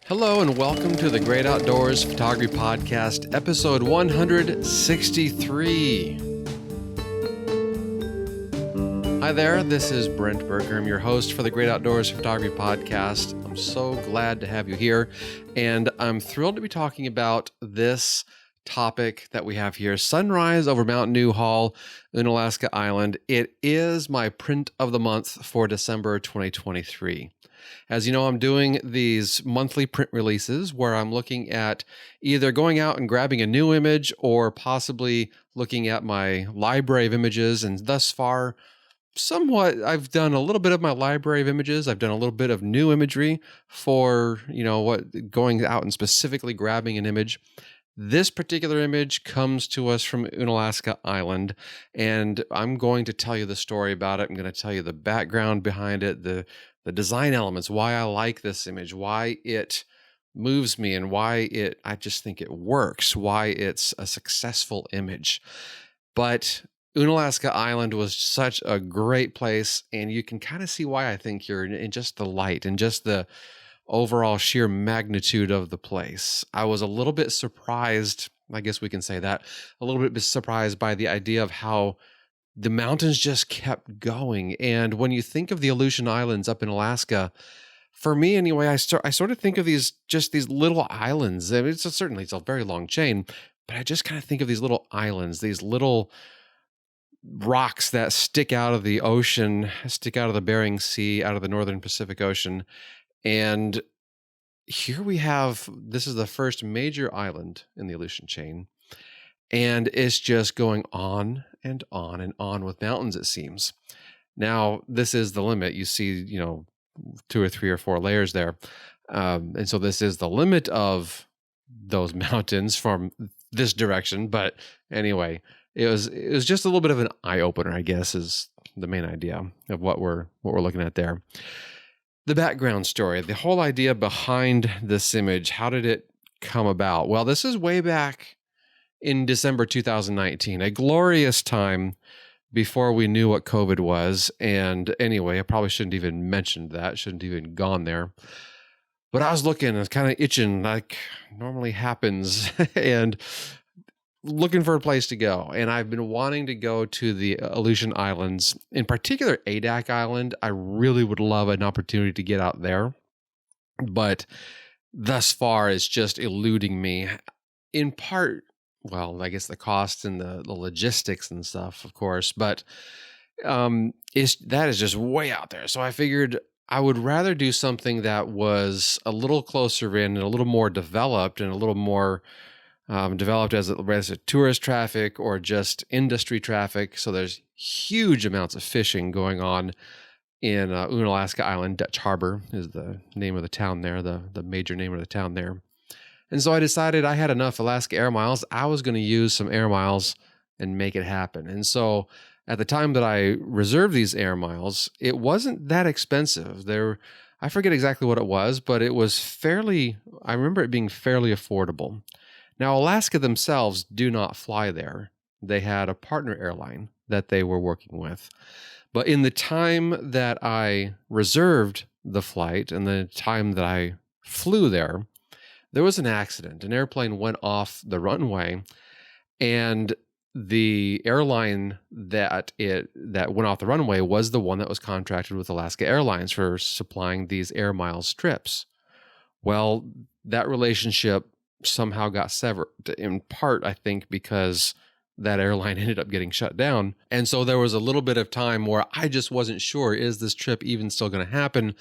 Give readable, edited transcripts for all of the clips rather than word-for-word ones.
Hello and welcome to the Great Outdoors Photography Podcast, episode 163. Hi there, this is Brent Berger. I'm your host for the Great Outdoors Photography Podcast. I'm so glad to have you here, and I'm thrilled to be talking about this topic that we have here, sunrise over Mount Newhall, Unalaska Island. It is my print of the month for December 2023. As you know, I'm doing these monthly print releases where I'm looking at either going out and grabbing a new image or possibly looking at my library of images. And thus far, somewhat, I've done a little bit of my library of images. I've done a little bit of new imagery for, going out and specifically grabbing an image. This particular image comes to us from Unalaska Island, and I'm going to tell you the story about it. I'm going to tell you the background behind it, the design elements, why I like this image, why it moves me, and I just think it works, why it's a successful image. But Unalaska Island was such a great place, and you can kind of see why I think you're in just the light and just the overall sheer magnitude of the place. I was a little bit surprised, I guess we can say that, a little bit surprised by the idea of how the mountains just kept going. And when you think of the Aleutian Islands up in Alaska, for me anyway, I sort of think of these little islands. I mean, it's a very long chain, but I just kind of think of these little islands, these little rocks that stick out of the ocean, stick out of the Bering Sea, out of the Northern Pacific Ocean. And here we have, this is the first major island in the Aleutian chain. And it's just going on and on and on with mountains, it seems. Now, this is the limit. You see, 2 or 3 or 4 layers there. And so this is the limit of those mountains from this direction. But anyway, it was just a little bit of an eye-opener, I guess, is the main idea of what we're looking at there. The background story, the whole idea behind this image, how did it come about? Well, this is way back in December 2019, a glorious time before we knew what COVID was. And anyway, I probably shouldn't even mentioned that, shouldn't even gone there. But I was looking and kind of itching like normally happens and looking for a place to go. And I've been wanting to go to the Aleutian Islands, in particular Adak Island. I really would love an opportunity to get out there. But thus far, it's just eluding me. In part, well, I guess the costs and the logistics and stuff, of course, but that is just way out there. So I figured I would rather do something that was a little closer in and a little more developed and a little more developed as a tourist traffic or just industry traffic. So there's huge amounts of fishing going on in Unalaska Island. Dutch Harbor is the name of the town there, the major name of the town there. And so I decided I had enough Alaska Air Miles. I was going to use some Air Miles and make it happen. And so at the time that I reserved these Air Miles, it wasn't that expensive. I forget exactly what it was, but it was I remember it being fairly affordable. Now, Alaska themselves do not fly there. They had a partner airline that they were working with. But in the time that I reserved the flight and the time that I flew there was an accident. An airplane went off the runway, and the airline that went off the runway was the one that was contracted with Alaska Airlines for supplying these Air Miles trips. Well, that relationship somehow got severed, in part, I think, because that airline ended up getting shut down. And so there was a little bit of time where I just wasn't sure, is this trip even still going to happen?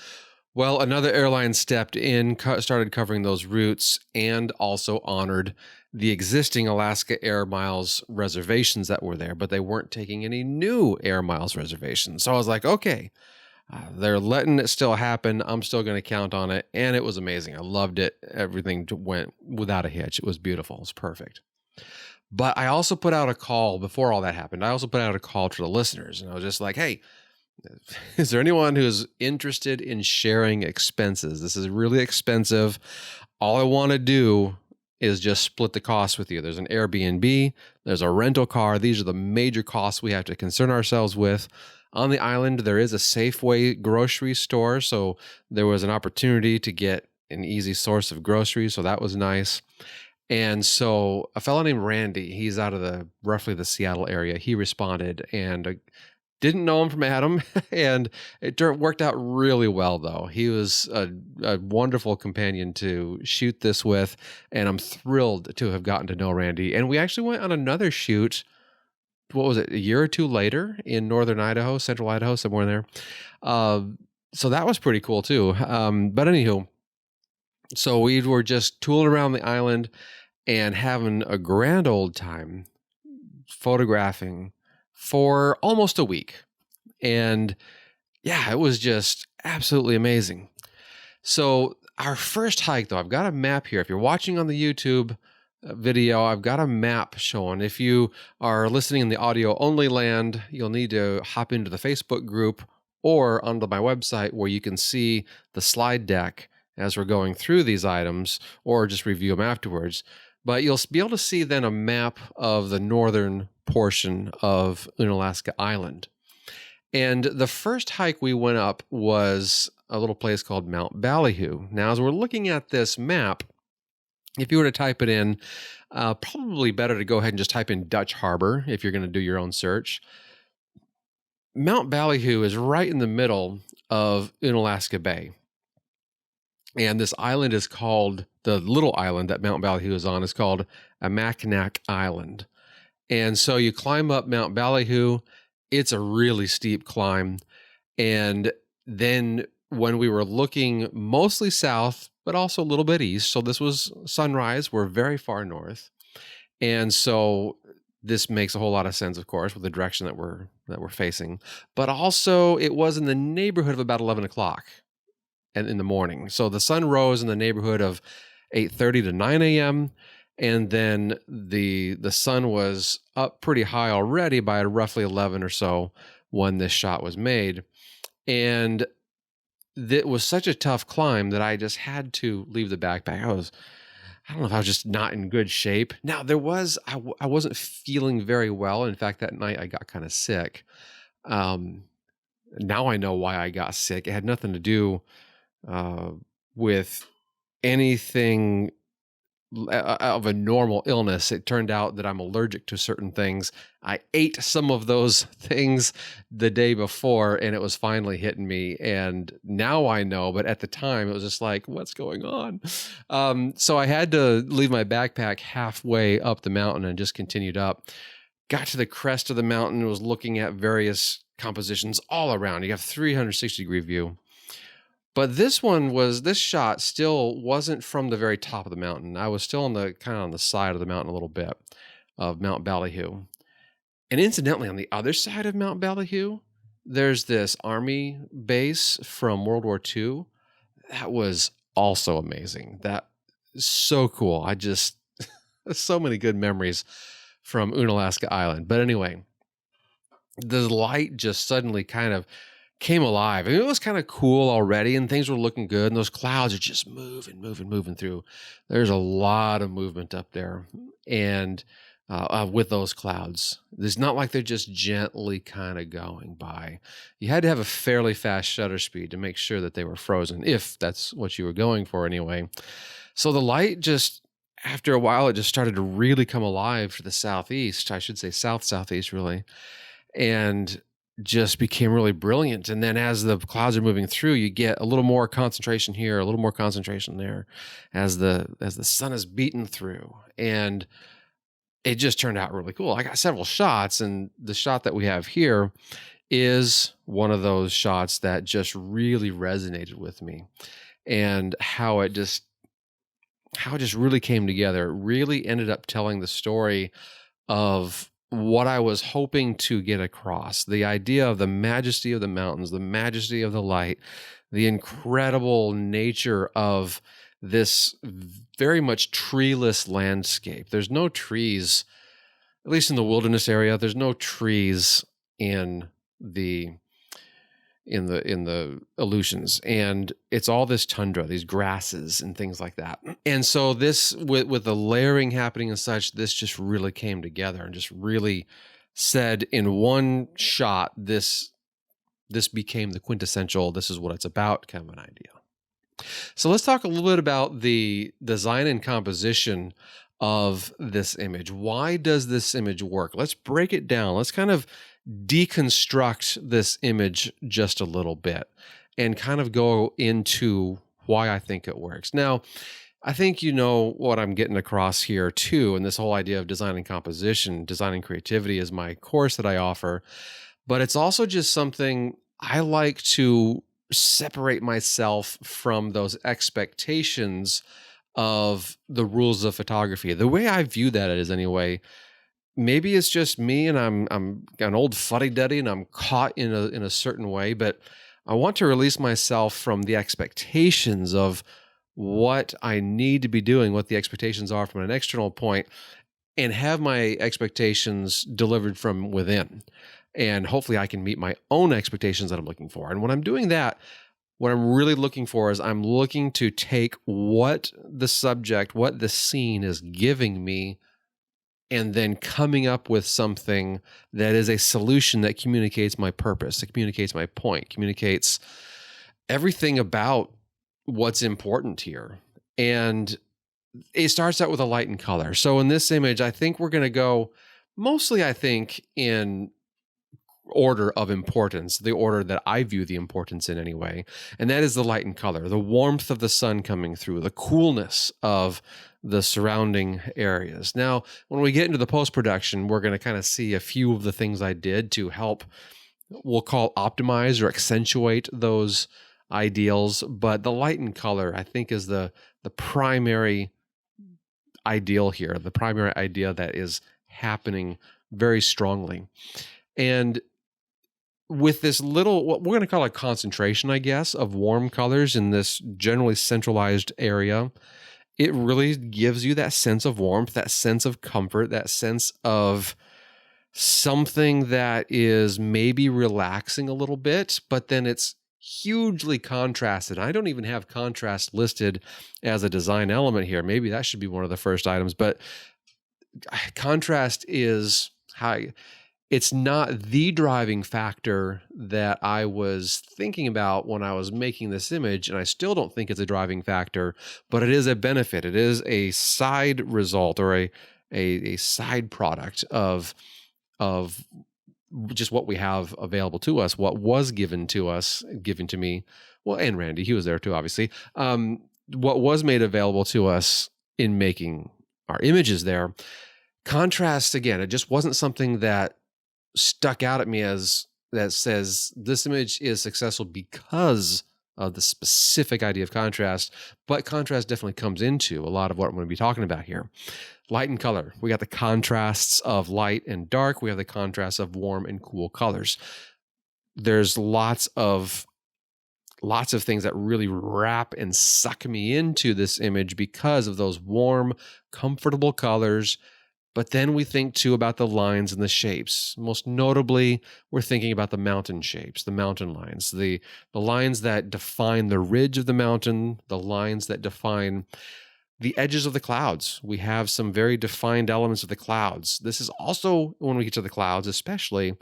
Well, another airline stepped in, started covering those routes, and also honored the existing Alaska Air Miles reservations that were there, but they weren't taking any new Air Miles reservations. So I was like, okay, they're letting it still happen. I'm still going to count on it. And it was amazing. I loved it. Everything went without a hitch. It was beautiful. It was perfect. But I also put out a call before all that happened. I also put out a call to the listeners, and I was just like, hey, is there anyone who's interested in sharing expenses? This is really expensive. All I want to do is just split the cost with you. There's an Airbnb, there's a rental car. These are the major costs we have to concern ourselves with. On the island, there is a Safeway grocery store, so there was an opportunity to get an easy source of groceries, so that was nice. And so a fellow named Randy, he's out of roughly the Seattle area. He responded, and didn't know him from Adam, and it worked out really well, though. He was a wonderful companion to shoot this with, and I'm thrilled to have gotten to know Randy. And we actually went on another shoot, what was it, a year or two later in northern Idaho, central Idaho, somewhere in there. So that was pretty cool, too. But anywho, so we were just tooling around the island and having a grand old time photographing for almost a week. And yeah, it was just absolutely amazing. So our first hike, though, I've got a map here. If you're watching on the YouTube video, I've got a map showing. If you are listening in the audio only land, you'll need to hop into the Facebook group or onto my website where you can see the slide deck as we're going through these items, or just review them afterwards. But you'll be able to see then a map of the northern portion of Unalaska Island. And the first hike we went up was a little place called Mount Ballyhoo. Now, as we're looking at this map, if you were to type it in, probably better to go ahead and just type in Dutch Harbor if you're going to do your own search. Mount Ballyhoo is right in the middle of Unalaska Bay. And this island is called, the little island that Mount Ballyhoo is on is called Amaknak Island. And so you climb up Mount Ballyhoo. It's a really steep climb. And then when we were looking mostly south, but also a little bit east, so this was sunrise, we're very far north. And so this makes a whole lot of sense, of course, with the direction that we're facing. But also it was in the neighborhood of about 11 o'clock in the morning. So the sun rose in the neighborhood of 8:30 to 9 a.m. And then the sun was up pretty high already by roughly 11 or so when this shot was made. And it was such a tough climb that I just had to leave the backpack. I don't know if I was just not in good shape. Now I wasn't feeling very well. In fact, that night I got kind of sick. Now I know why I got sick. It had nothing to do with anything of a normal illness. It turned out that I'm allergic to certain things. I ate some of those things the day before and it was finally hitting me. And now I know, but at the time it was just like, what's going on? So I had to leave my backpack halfway up the mountain and just continued up. Got to the crest of the mountain and was looking at various compositions all around. You have 360-degree view. But this shot still wasn't from the very top of the mountain. I was still on the side of the mountain a little bit of Mount Ballyhoo. And incidentally, on the other side of Mount Ballyhoo, there's this army base from World War II. That was also amazing. That is so cool. So many good memories from Unalaska Island. But anyway, the light just suddenly kind of came alive. I mean, it was kind of cool already and things were looking good. And those clouds are just moving through. There's a lot of movement up there. And with those clouds, it's not like they're just gently kind of going by. You had to have a fairly fast shutter speed to make sure that they were frozen, if that's what you were going for anyway. So the light just, after a while, it just started to really come alive to the southeast. I should say southeast really. And just became really brilliant. And then as the clouds are moving through, you get a little more concentration here, a little more concentration there as the sun is beaten through. And it just turned out really cool. I got several shots, and the shot that we have here is one of those shots that just really resonated with me, and how it just really came together. It really ended up telling the story of what I was hoping to get across, the idea of the majesty of the mountains, the majesty of the light, the incredible nature of this very much treeless landscape. There's no trees, at least in the wilderness area. There's no trees in the Aleutians, and it's all this tundra, these grasses and things like that. And so this, with the layering happening and such, this just really came together and just really said in one shot, this became the quintessential, this is what it's about kind of an idea. So let's talk a little bit about the design and composition of this image. Why does this image work? Let's break it down. Let's kind of deconstruct this image just a little bit and kind of go into why I think it works. Now, I think you know what I'm getting across here too, and this whole idea of design and composition, design and creativity is my course that I offer, but it's also just something I like to separate myself from those expectations of the rules of photography. The way I view that is anyway, maybe it's just me and I'm an old fuddy-duddy and I'm caught in a certain way, but I want to release myself from the expectations of what I need to be doing, what the expectations are from an external point, and have my expectations delivered from within. And hopefully I can meet my own expectations that I'm looking for. And when I'm doing that, what I'm really looking for is I'm looking to take what the subject, what the scene is giving me, and then coming up with something that is a solution that communicates my purpose, that communicates my point, communicates everything about what's important here. And it starts out with a light and color. So in this image, I think we're going to go mostly, I think, in order of importance, the order that I view the importance in anyway. And that is the light and color, the warmth of the sun coming through, the coolness of the surrounding areas. Now, when we get into the post-production, we're going to kind of see a few of the things I did to help, we'll call optimize or accentuate those ideals. But the light and color, I think, is the primary ideal here, the primary idea that is happening very strongly. And with this little, what we're going to call a concentration, I guess, of warm colors in this generally centralized area, it really gives you that sense of warmth, that sense of comfort, that sense of something that is maybe relaxing a little bit, but then it's hugely contrasted. I don't even have contrast listed as a design element here. Maybe that should be one of the first items, but contrast is high. It's not the driving factor that I was thinking about when I was making this image, and I still don't think it's a driving factor, but it is a benefit. It is a side result or a side product of just what we have available to us, what was given to me, well, and Randy, he was there too, obviously, what was made available to us in making our images there. Contrast, again, it just wasn't something that stuck out at me as that says this image is successful because of the specific idea of contrast, but contrast definitely comes into a lot of what I'm going to be talking about here. Light and color. We got the contrasts of light and dark. We have the contrasts of warm and cool colors. There's lots of things that really wrap and suck me into this image because of those warm, comfortable colors. But then we think too about the lines and the shapes. Most notably, we're thinking about the mountain shapes, the mountain lines, the lines that define the ridge of the mountain, the lines that define the edges of the clouds. We have some very defined elements of the clouds. This is also, when we get to the clouds especially,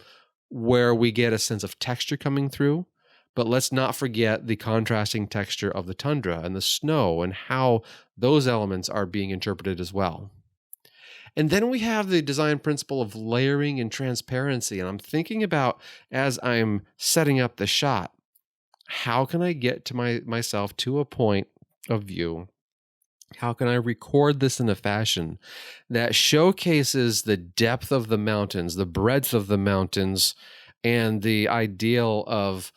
where we get a sense of texture coming through. But let's not forget the contrasting texture of the tundra and the snow and how those elements are being interpreted as well. And then we have the design principle of layering and transparency. And I'm thinking about, as I'm setting up the shot, how can I get to myself to a point of view? How can I record this in a fashion that showcases the depth of the mountains, the breadth of the mountains, and the ideal of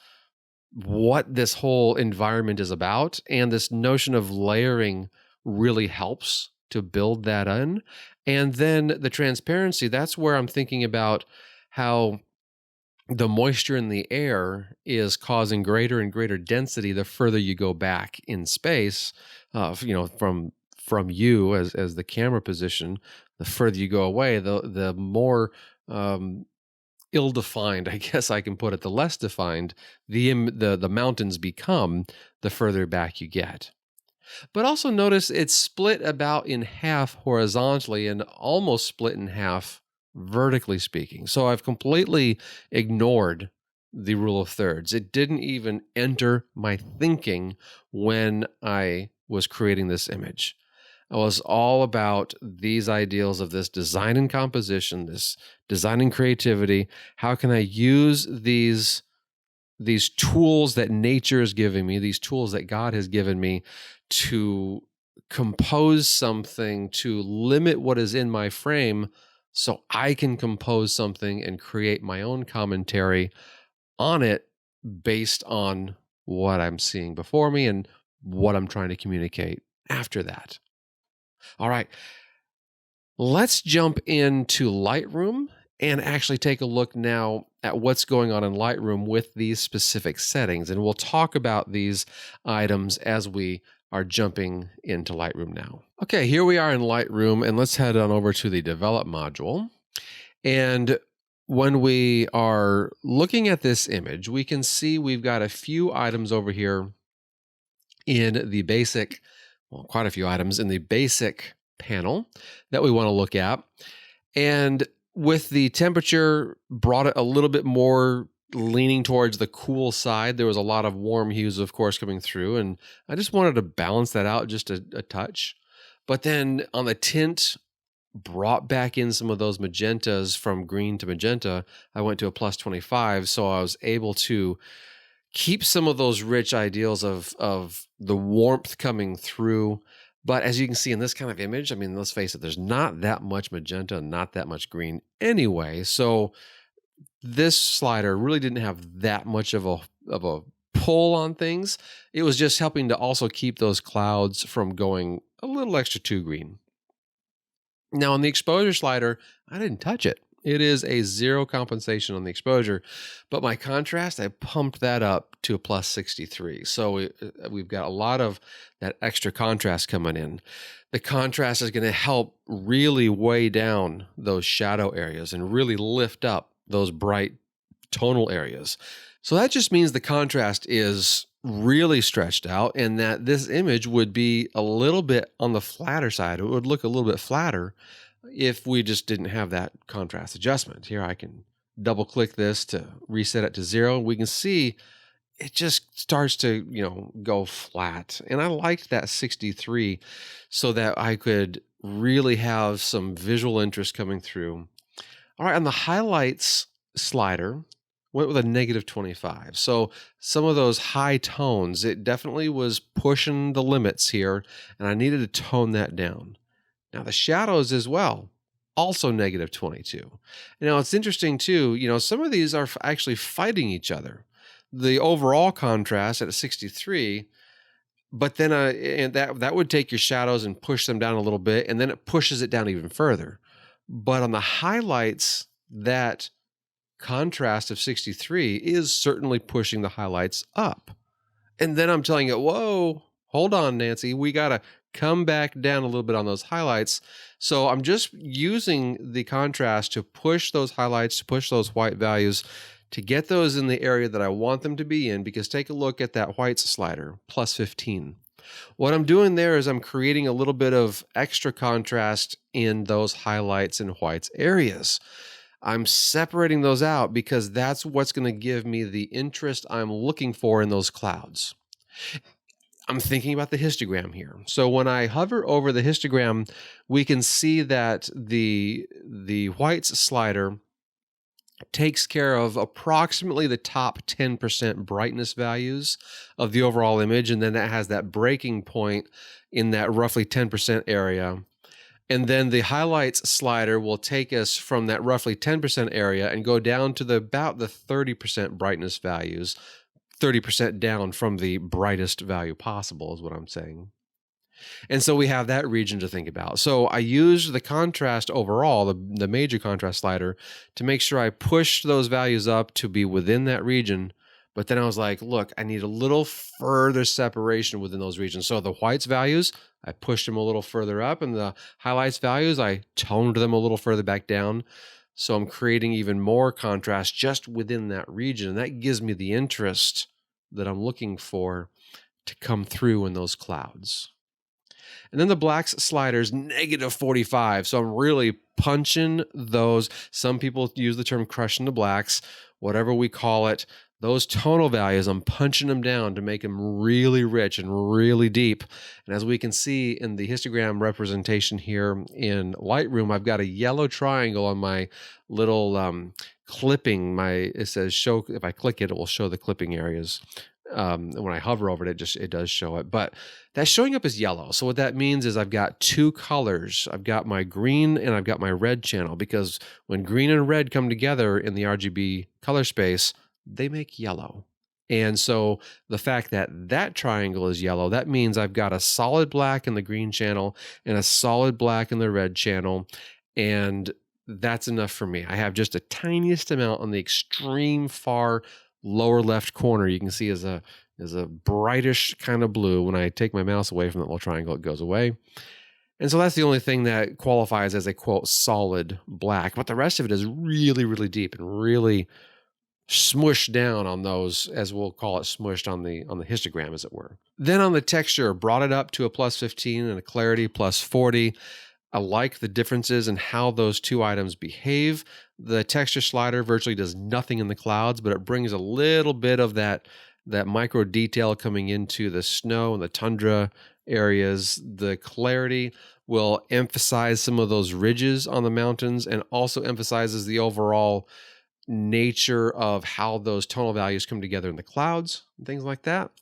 what this whole environment is about? And this notion of layering really helps to build that in. And then the transparency, that's where I'm thinking about how the moisture in the air is causing greater and greater density the further you go back in space, from you as the camera position. The further you go away, the more ill-defined, I guess I can put it, the less defined the mountains become the further back you get. But also notice it's split about in half horizontally and almost split in half vertically speaking. So I've completely ignored the rule of thirds. It didn't even enter my thinking when I was creating this image. I was all about these ideals of this design and composition, this design and creativity. How can I use these tools that nature is giving me, these tools that God has given me to compose something, to limit what is in my frame so I can compose something and create my own commentary on it based on what I'm seeing before me and what I'm trying to communicate after that. All right, let's jump into Lightroom and actually take a look now at what's going on in Lightroom with these specific settings. And we'll talk about these items as we are jumping into Lightroom now. Okay, here we are in Lightroom, and let's head on over to the Develop module. And when we are looking at this image, we can see we've got a few items over here in the basic, well, quite a few items in the basic panel that we want to look at. And with the temperature, brought it a little bit more leaning towards the cool side. There was a lot of warm hues, of course, coming through, and I just wanted to balance that out just a touch. But then on the tint, brought back in some of those magentas from green to magenta. I went to a plus 25, so I was able to keep some of those rich ideals of the warmth coming through. But as you can see in this kind of image, I mean, let's face it, there's not that much magenta, not that much green anyway. So this slider really didn't have that much of a pull on things. It was just helping to also keep those clouds from going a little extra too green. Now on the exposure slider, I didn't touch it. It is a 0 compensation on the exposure, but my contrast, I pumped that up to a plus 63. So we've got a lot of that extra contrast coming in. The contrast is going to help really weigh down those shadow areas and really lift up those bright tonal areas. So that just means the contrast is really stretched out and that this image would be a little bit on the flatter side. It would look a little bit flatter if we just didn't have that contrast adjustment. Here I can double click this to reset it to 0. We can see it just starts to, go flat. And I liked that 63 so that I could really have some visual interest coming through. All right, on the highlights slider, went with a negative 25. So some of those high tones, it definitely was pushing the limits here, and I needed to tone that down. Now the shadows as well, also negative 22. Now it's interesting too, some of these are actually fighting each other. The overall contrast at a 63, but then and that would take your shadows and push them down a little bit, and then it pushes it down even further. But on the highlights, that contrast of 63 is certainly pushing the highlights up. And then I'm telling it, whoa, hold on, Nancy, we got to come back down a little bit on those highlights. So I'm just using the contrast to push those highlights, to push those white values, to get those in the area that I want them to be in, because take a look at that whites slider, plus 15. What I'm doing there is I'm creating a little bit of extra contrast in those highlights and whites areas. I'm separating those out because that's what's going to give me the interest I'm looking for in those clouds. I'm thinking about the histogram here. So when I hover over the histogram, we can see that the whites slider takes care of approximately the top 10% brightness values of the overall image, and then that has that breaking point in that roughly 10% area. And then the highlights slider will take us from that roughly 10% area and go down to about the 30% brightness values, 30% down from the brightest value possible is what I'm saying. And so we have that region to think about. So I used the contrast overall, the major contrast slider, to make sure I pushed those values up to be within that region. But then I was like, look, I need a little further separation within those regions. So the whites values, I pushed them a little further up, and the highlights values, I toned them a little further back down. So I'm creating even more contrast just within that region. And that gives me the interest that I'm looking for to come through in those clouds. And then the blacks sliders, negative 45. So I'm really punching those. Some people use the term crushing the blacks. whatever we call it, those tonal values, I'm punching them down to make them really rich and really deep. And as we can see in the histogram representation here in Lightroom, I've got a yellow triangle on my little clipping. It says show. If I click it, it will show the clipping areas. When I hover over it, it does show it. But that's showing up as yellow. So what that means is I've got two colors. I've got my green and I've got my red channel, because when green and red come together in the RGB color space, they make yellow. And so the fact that that triangle is yellow, that means I've got a solid black in the green channel and a solid black in the red channel. And that's enough for me. I have just the tiniest amount on the extreme far lower left corner. You can see is a brightish kind of blue. When I take my mouse away from that little triangle, it goes away. And so that's the only thing that qualifies as a quote solid black. But the rest of it is really, really deep and really smushed down on those, as we'll call it, smushed on the histogram, as it were. Then on the texture, brought it up to a +15 and a clarity +40. I like the differences in how those two items behave. The texture slider virtually does nothing in the clouds, but it brings a little bit of that micro detail coming into the snow and the tundra areas. The clarity will emphasize some of those ridges on the mountains and also emphasizes the overall nature of how those tonal values come together in the clouds and things like that.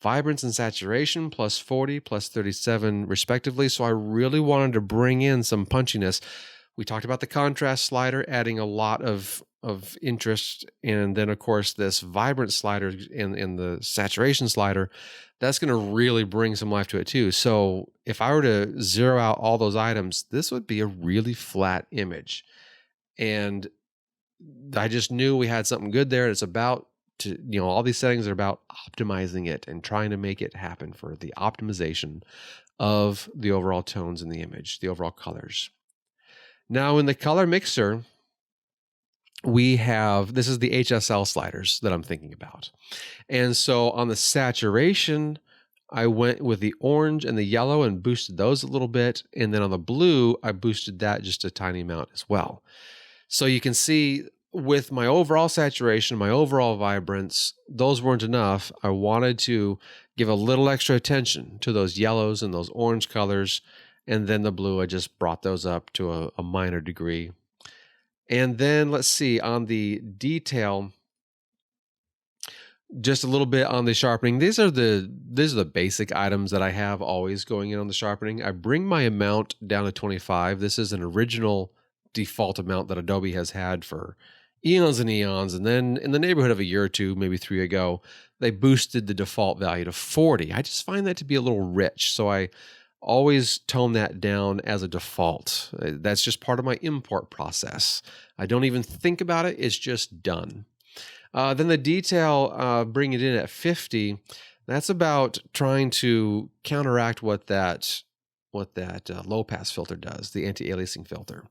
Vibrance and saturation +40, +37 respectively. So I really wanted to bring in some punchiness. We talked about the contrast slider adding a lot of interest, and then of course this vibrance slider in the saturation slider, that's going to really bring some life to it too. So if I were to zero out all those items, this would be a really flat image. And I just knew we had something good there. It's about all these settings are about optimizing it and trying to make it happen for the optimization of the overall tones in the image, the overall colors. Now in the color mixer, this is the HSL sliders that I'm thinking about. And so on the saturation, I went with the orange and the yellow and boosted those a little bit. And then on the blue, I boosted that just a tiny amount as well. So you can see with my overall saturation, my overall vibrance, those weren't enough. I wanted to give a little extra attention to those yellows and those orange colors. And then the blue, I just brought those up to a minor degree. And then let's see, on the detail, just a little bit on the sharpening. These are the basic items that I have always going in on the sharpening. I bring my amount down to 25. This is an original default amount that Adobe has had for eons and eons. And then in the neighborhood of a year or two, maybe 3 ago, they boosted the default value to 40. I just find that to be a little rich. So I always tone that down as a default. That's just part of my import process. I don't even think about it. It's just done. Then the detail, bring it in at 50. That's about trying to counteract what that low pass filter does, the anti-aliasing filter.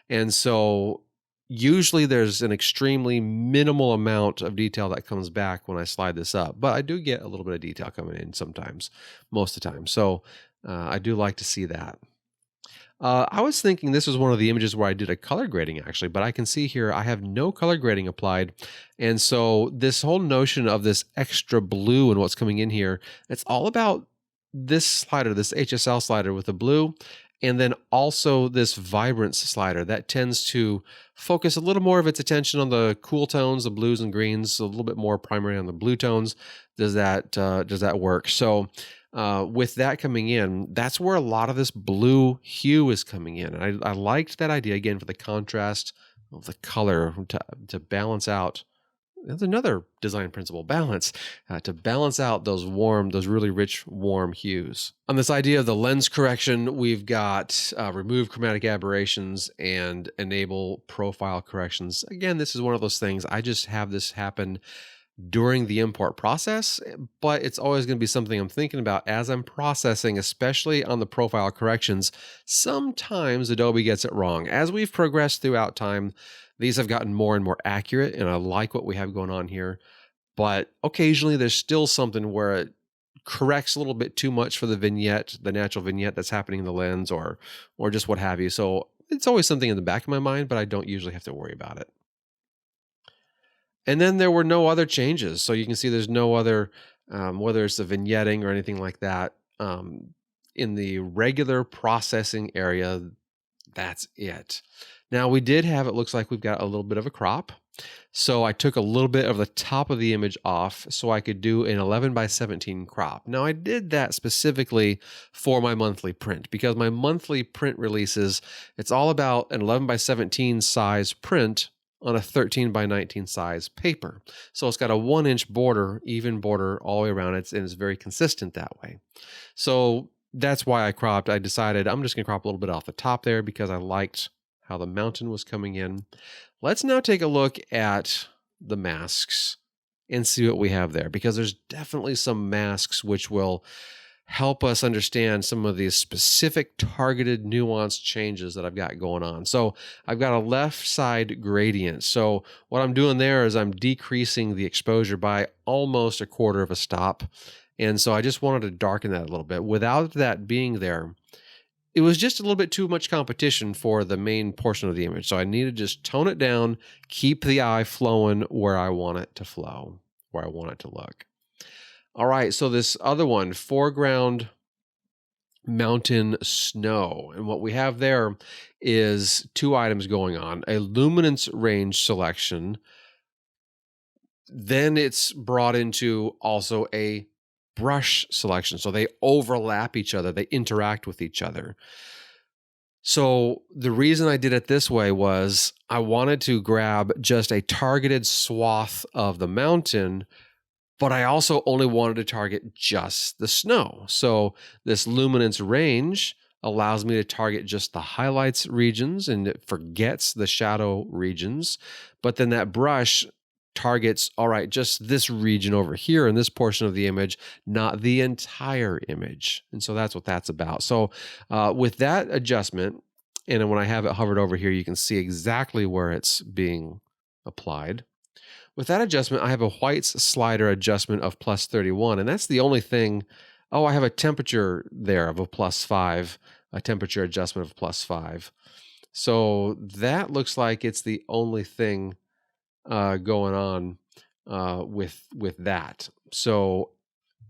And so usually there's an extremely minimal amount of detail that comes back when I slide this up, but I do get a little bit of detail coming in sometimes, most of the time. So I do like to see that. I was thinking this was one of the images where I did a color grading actually, but I can see here I have no color grading applied. And so this whole notion of this extra blue and what's coming in here, it's all about this slider, this HSL slider with the blue, and then also this vibrance slider that tends to focus a little more of its attention on the cool tones, the blues and greens, a little bit more primary on the blue tones. Does that work? So with that coming in, that's where a lot of this blue hue is coming in. And I liked that idea again for the contrast of the color to balance out. That's another design principle, balance, to balance out those really rich, warm hues. On this idea of the lens correction, we've got remove chromatic aberrations and enable profile corrections. Again, this is one of those things. I just have this happen during the import process, but it's always going to be something I'm thinking about as I'm processing, especially on the profile corrections. Sometimes Adobe gets it wrong. As we've progressed throughout time, these have gotten more and more accurate, and I like what we have going on here. But occasionally there's still something where it corrects a little bit too much for the vignette, the natural vignette that's happening in the lens, or just what have you. So it's always something in the back of my mind, but I don't usually have to worry about it. And then there were no other changes. So you can see there's no other, whether it's the vignetting or anything like that, in the regular processing area, that's it. Now we did have, it looks like we've got a little bit of a crop. So I took a little bit of the top of the image off so I could do an 11 by 17 crop. Now I did that specifically for my monthly print because my monthly print releases, it's all about an 11 by 17 size print on a 13 by 19 size paper. So it's got a 1-inch border, even border all the way around it, and it's very consistent that way. So that's why I cropped. I decided I'm just going to crop a little bit off the top there because I liked how the mountain was coming in. Let's now take a look at the masks and see what we have there, because there's definitely some masks which will help us understand some of these specific targeted nuanced changes that I've got going on. So I've got a left side gradient. So what I'm doing there is I'm decreasing the exposure by almost a quarter of a stop. And so I just wanted to darken that a little bit. Without that being there, it was just a little bit too much competition for the main portion of the image. So I need to just tone it down, keep the eye flowing where I want it to flow, where I want it to look. All right, so this other one, foreground mountain snow. And what we have there is two items going on, a luminance range selection. Then it's brought into also a brush selection. So they overlap each other. They interact with each other. So the reason I did it this way was I wanted to grab just a targeted swath of the mountain, but I also only wanted to target just the snow. So this luminance range allows me to target just the highlights regions and it forgets the shadow regions. But then that brush targets, all right, just this region over here in this portion of the image, not the entire image. And so that's what that's about. So with that adjustment, and then when I have it hovered over here, you can see exactly where it's being applied. With that adjustment, I have a whites slider adjustment of plus 31, and that's the only thing. Oh, I have a temperature there of a plus 5, a temperature adjustment of plus 5. So that looks like it's the only thing going on with that. So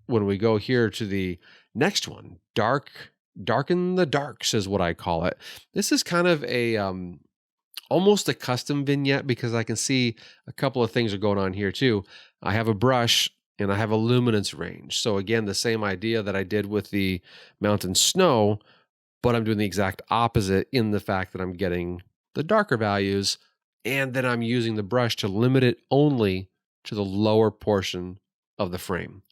when we go here to the next one, darken the darks is what I call it. This is kind of a almost a custom vignette because I can see a couple of things are going on here too. I have a brush and I have a luminance range. So again, the same idea that I did with the mountain snow, but I'm doing the exact opposite in the fact that I'm getting the darker values. And then I'm using the brush to limit it only to the lower portion of the frame.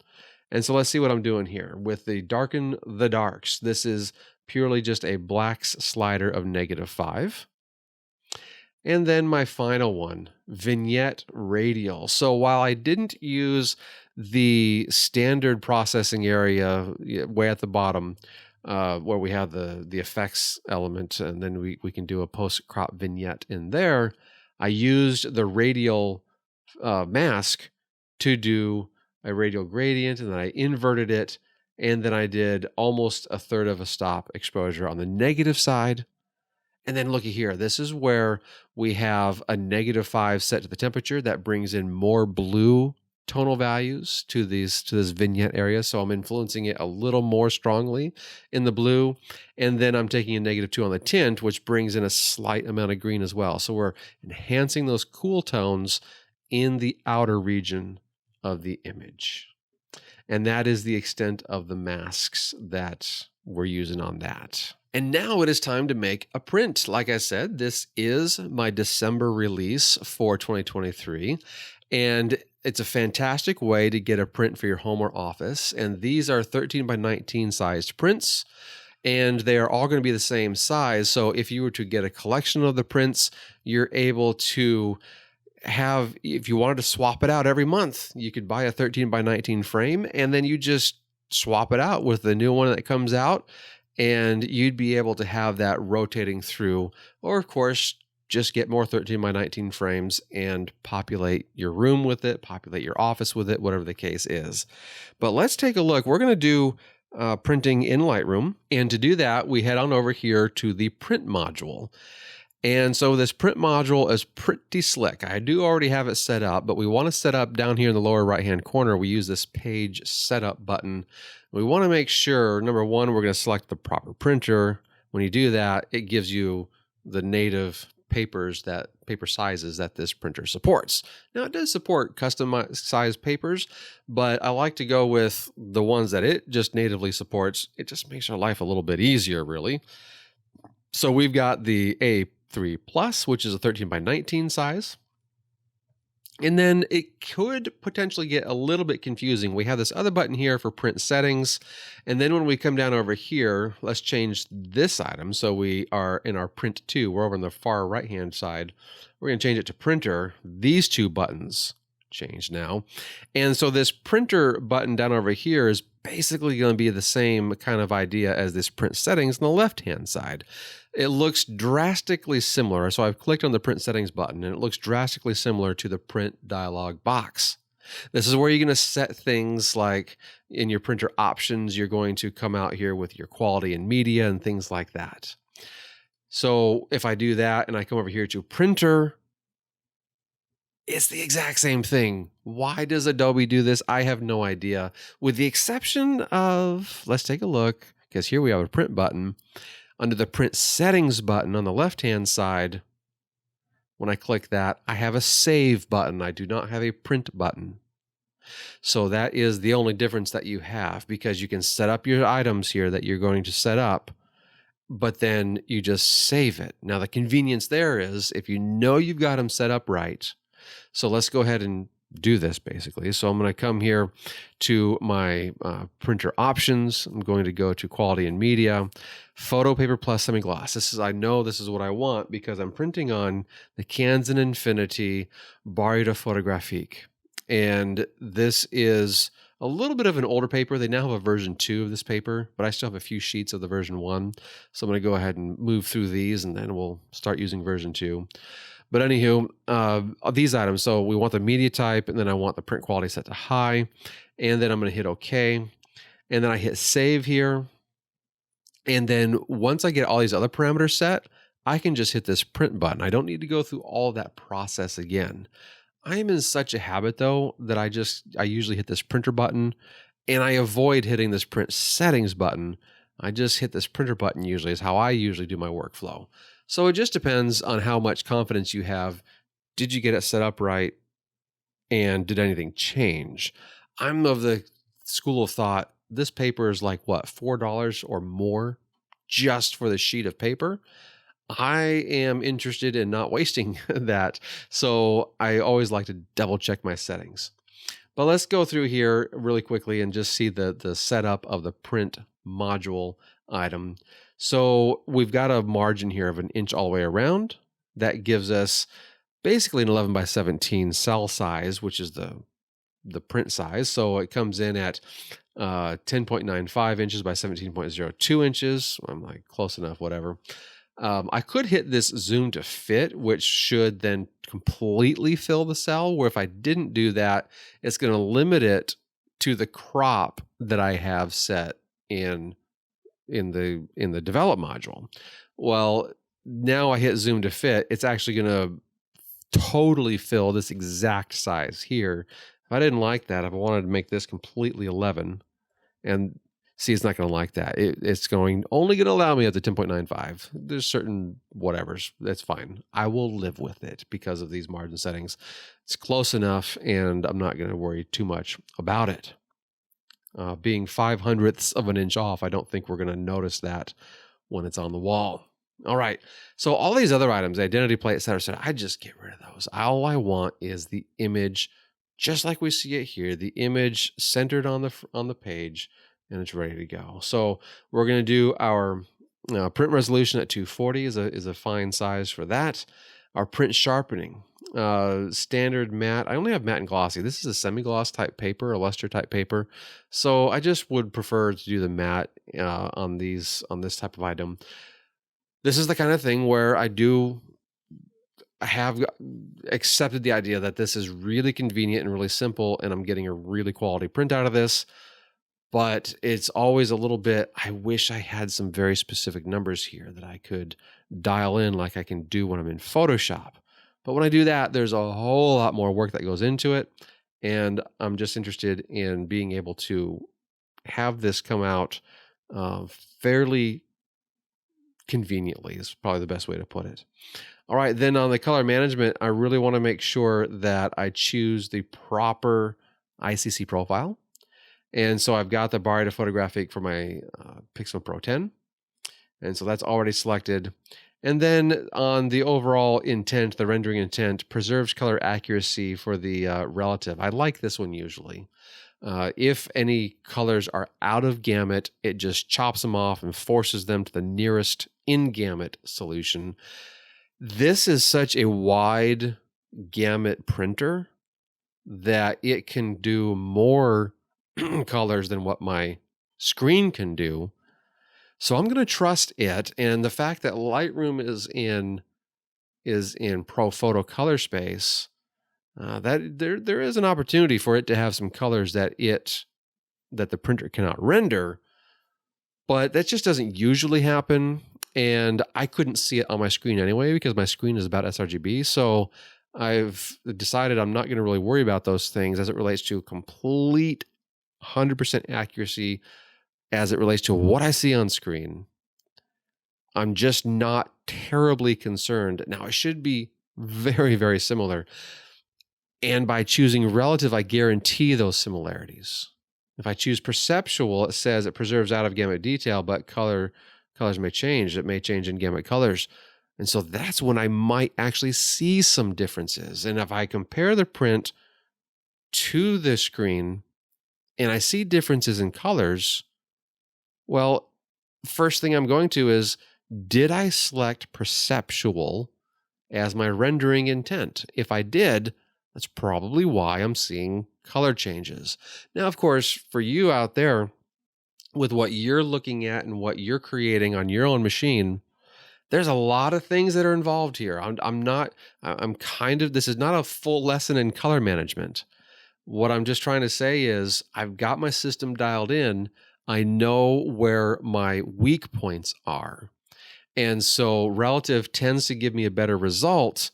And so let's see what I'm doing here. With the darken the darks, this is purely just a blacks slider of -5. And then my final one, vignette radial. So while I didn't use the standard processing area way at the bottom, where we have the effects element, and then we can do a post-crop vignette in there, I used the radial mask to do a radial gradient, and then I inverted it, and then I did almost a third of a stop exposure on the negative side. And then looky here, this is where we have a -5 set to the temperature. That brings in more blue tonal values to this vignette area. So I'm influencing it a little more strongly in the blue. And then I'm taking a -2 on the tint, which brings in a slight amount of green as well. So we're enhancing those cool tones in the outer region of the image. And that is the extent of the masks that we're using on that. And now it is time to make a print. Like I said, this is my December release for 2023. And it's a fantastic way to get a print for your home or office. And these are 13 by 19 sized prints. And they are all going to be the same size. So if you were to get a collection of the prints, you're able to have, if you wanted to swap it out every month, you could buy a 13 by 19 frame and then you just swap it out with the new one that comes out. And you'd be able to have that rotating through, or of course, just get more 13 by 19 frames and populate your room with it, populate your office with it, whatever the case is. But let's take a look. We're going to do printing in Lightroom. And to do that, we head on over here to the print module. And so this print module is pretty slick. I do already have it set up, but we want to set up down here in the lower right-hand corner. We use this page setup button. We want to make sure, number one, we're going to select the proper printer. When you do that, it gives you the native paper sizes that this printer supports. Now, it does support custom sized papers, but I like to go with the ones that it just natively supports. It just makes our life a little bit easier, really. So we've got the A3 Plus, which is a 13 by 19 size. And then it could potentially get a little bit confusing. We have this other button here for print settings. And then when we come down over here, let's change this item. So we are in our print 2. We're over on the far right-hand side. We're going to change it to printer. These two buttons change now. And so this printer button down over here is basically going to be the same kind of idea as this print settings on the left-hand side. It looks drastically similar. So I've clicked on the print settings button and it looks drastically similar to the print dialog box. This is where you're going to set things like in your printer options, you're going to come out here with your quality and media and things like that. So if I do that and I come over here to printer, it's the exact same thing. Why does Adobe do this? I have no idea. With the exception of, let's take a look, because here we have a print button. Under the print settings button on the left-hand side, when I click that, I have a save button. I do not have a print button. So that is the only difference that you have, because you can set up your items here that you're going to set up, but then you just save it. Now the convenience there is if you know you've got them set up right. So let's go ahead and do this basically. So I'm going to come here to my printer options. I'm going to go to quality and media, photo paper plus semi-gloss. I know this is what I want because I'm printing on the Canson Infinity Barita Photographique. And this is a little bit of an older paper. They now have a version 2 of this paper, but I still have a few sheets of the version 1. So I'm going to go ahead and move through these and then we'll start using version 2. But anywho, these items, so we want the media type, and then I want the print quality set to high, and then I'm going to hit OK, and then I hit save here, and then once I get all these other parameters set, I can just hit this print button. I don't need to go through all that process again. I am in such a habit, though, that I usually hit this printer button, and I avoid hitting this print settings button. I just hit this printer button usually is how I usually do my workflow. So it just depends on how much confidence you have. Did you get it set up right? And did anything change? I'm of the school of thought, this paper is like what, $4 or more just for the sheet of paper? I am interested in not wasting that. So I always like to double check my settings. But let's go through here really quickly and just see the setup of the print module item. So we've got a margin here of 1 inch all the way around. That gives us basically an 11 by 17 cell size, which is the print size. So it comes in at 10.95 inches by 17.02 inches. I'm like, close enough, whatever. I could hit this zoom to fit, which should then completely fill the cell, where if I didn't do that, it's going to limit it to the crop that I have set in the develop module. Well, now I hit zoom to fit, it's actually going to totally fill this exact size here. If I didn't like that, if I wanted to make this completely 11, and see, it's not going to like that. It's only going to allow me up to 10.95. There's certain whatevers. That's fine. I will live with it because of these margin settings. It's close enough, and I'm not going to worry too much about it. Being 5/100ths of an inch off, I don't think we're going to notice that when it's on the wall. All right. So all these other items, the identity plate, et cetera, I just get rid of those. All I want is the image, just like we see it here, the image centered on the page, and it's ready to go. So we're going to do our print resolution at 240 is a fine size for that. Our print sharpening, standard matte. I only have matte and glossy. This is a semi-gloss type paper, a luster type paper. So I just would prefer to do the matte on this type of item. This is the kind of thing where I have accepted the idea that this is really convenient and really simple, and I'm getting a really quality print out of this. but it's always a little bit, I wish I had some very specific numbers here that I could dial in like I can do when I'm in Photoshop. But when I do that, there's a whole lot more work that goes into it. And I'm just interested in being able to have this come out fairly conveniently is probably the best way to put it. All right, then on the color management, I really want to make sure that I choose the proper ICC profile. And so I've got the Barita photographic for my Pixel Pro 10. And so that's already selected. And then on the overall intent, the rendering intent, preserves color accuracy for the relative. I like this one usually. If any colors are out of gamut, it just chops them off and forces them to the nearest in-gamut solution. This is such a wide gamut printer that it can do more colors than what my screen can do. So I'm going to trust it. And the fact that Lightroom is in Pro Photo Color Space, that there is an opportunity for it to have some colors that the printer cannot render, but that just doesn't usually happen. And I couldn't see it on my screen anyway because my screen is about sRGB. So I've decided I'm not going to really worry about those things as it relates to complete 100% accuracy as it relates to what I see on screen. I'm just not terribly concerned. Now, it should be very, very similar. And by choosing relative, I guarantee those similarities. If I choose perceptual, it says it preserves out of gamut detail, but colors may change. It may change in gamut colors. And so that's when I might actually see some differences. And if I compare the print to the screen and I see differences in colors, well, first thing I'm going to is, did I select perceptual as my rendering intent? If I did, that's probably why I'm seeing color changes. Now, of course, for you out there, with what you're looking at and what you're creating on your own machine, there's a lot of things that are involved here. This is not a full lesson in color management. What I'm just trying to say is I've got my system dialed in. I know where my weak points are. And so relative tends to give me a better result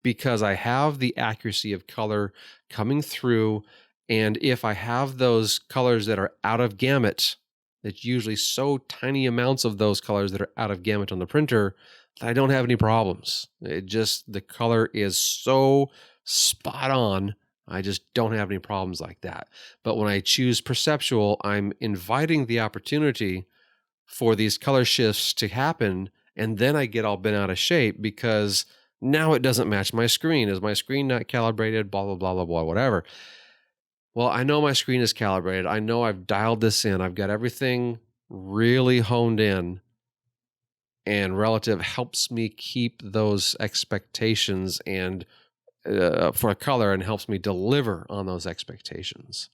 because I have the accuracy of color coming through. And if I have those colors that are out of gamut, it's usually so tiny amounts of those colors that are out of gamut on the printer that I don't have any problems. The color is so spot on. I just don't have any problems like that. But when I choose perceptual, I'm inviting the opportunity for these color shifts to happen. And then I get all bent out of shape because now it doesn't match my screen. Is my screen not calibrated? Blah, blah, blah, blah, blah, whatever. Well, I know my screen is calibrated. I know I've dialed this in. I've got everything really honed in. And relative helps me keep those expectations and for a color and helps me deliver on those expectations.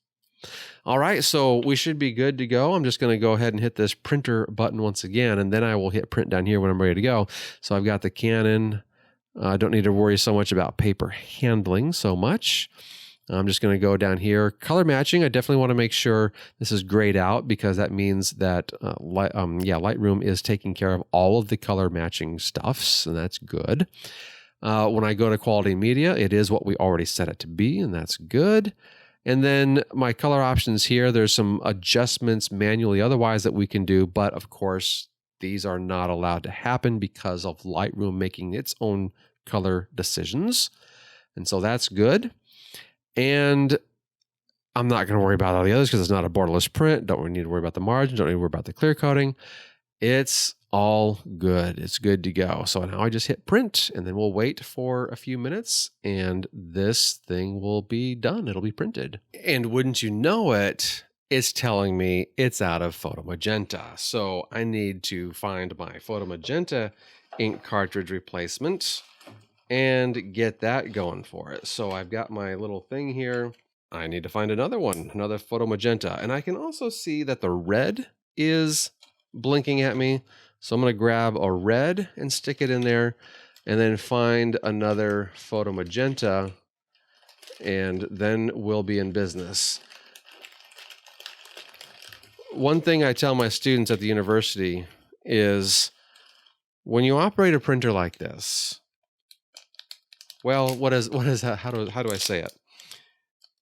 All right, so we should be good to go. I'm just going to go ahead and hit this printer button once again, and then I will hit print down here when I'm ready to go. So I've got the Canon. I don't need to worry so much about paper handling so much. I'm just going to go down here. Color matching, I definitely want to make sure this is grayed out because that means that Lightroom is taking care of all of the color matching stuffs, and that's good. When I go to quality media, it is what we already set it to be, and that's good. And then my color options here, there's some adjustments manually otherwise that we can do, but of course, these are not allowed to happen because of Lightroom making its own color decisions. And so that's good. And I'm not going to worry about all the others because it's not a borderless print. Don't need to worry about the margin. Don't need to worry about the clear coating. It's all good. It's good to go. So now I just hit print and then we'll wait for a few minutes and this thing will be done. It'll be printed. And wouldn't you know it, it's telling me it's out of Photo Magenta. So I need to find my Photo Magenta ink cartridge replacement and get that going for it. So I've got my little thing here. I need to find another one, another Photo Magenta. And I can also see that the red is blinking at me. So I'm going to grab a red and stick it in there and then find another Photo Magenta and then we'll be in business. one thing I tell my students at the university is when you operate a printer like this, well, what is that? How do I say it?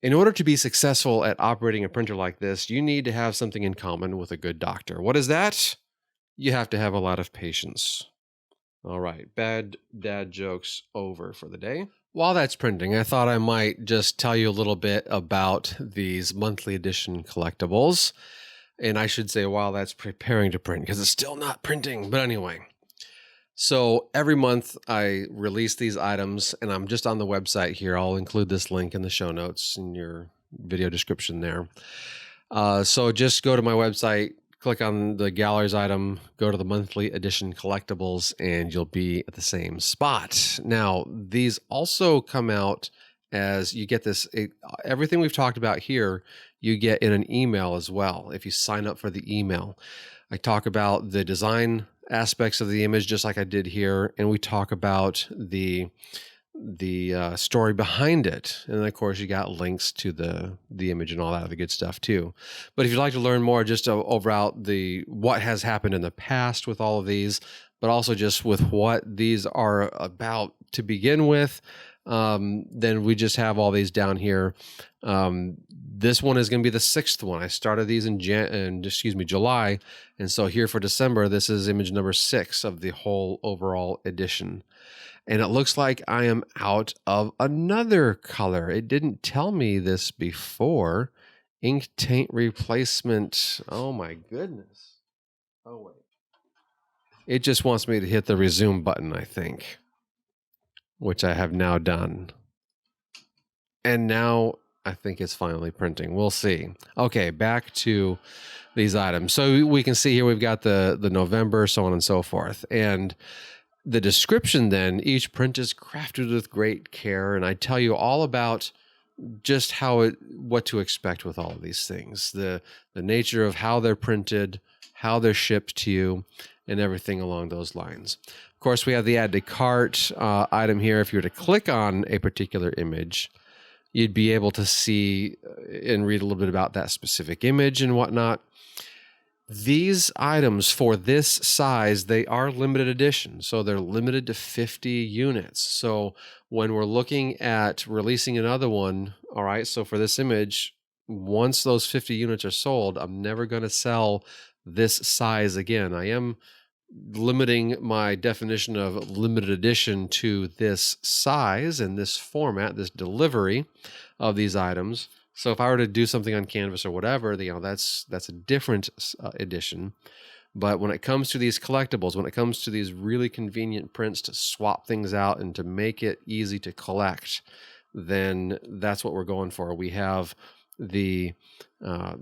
In order to be successful at operating a printer like this, you need to have something in common with a good doctor. What is that? You have to have a lot of patience. All right, bad dad jokes over for the day. While that's printing, I thought I might just tell you a little bit about these monthly edition collectibles. And I should say while that's preparing to print, because it's still not printing. But anyway, so every month I release these items, and I'm just on the website here. I'll include this link in the show notes in your video description there. So just go to my website, click on the galleries item, go to the monthly edition collectibles, and you'll be at the same spot. Now, these also come out as you get this, everything we've talked about here, you get in an email as well if you sign up for the email. I talk about the design aspects of the image just like I did here, and we talk about the story behind it, and then of course you got links to the image and all that other good stuff too. But if you'd like to learn more just over out what has happened in the past with all of these, but also just with what these are about to begin with, then we just have all these down here. This one is going to be the 6th one. I started these in July, and so here for December, this is image number 6 of the whole overall edition. And it looks like I am out of another color. It didn't tell me this before. Ink taint replacement. Oh my goodness. Oh wait. It just wants me to hit the resume button, I think, which I have now done. And now I think it's finally printing. We'll see. Okay, back to these items. So we can see here we've got the November, so on and so forth. And the description then, each print is crafted with great care, and I tell you all about just what to expect with all of these things, the nature of how they're printed, how they're shipped to you, and everything along those lines. Of course, we have the add to cart item here. If you were to click on a particular image, you'd be able to see and read a little bit about that specific image and whatnot. These items for this size, they are limited edition, so they're limited to 50 units. So when we're looking at releasing another one, all right, so for this image, once those 50 units are sold, I'm never going to sell this size again. I am limiting my definition of limited edition to this size and this format, this delivery of these items. So if I were to do something on canvas or whatever, that's a different edition. But when it comes to these collectibles, when it comes to these really convenient prints to swap things out and to make it easy to collect, then that's what we're going for. We have the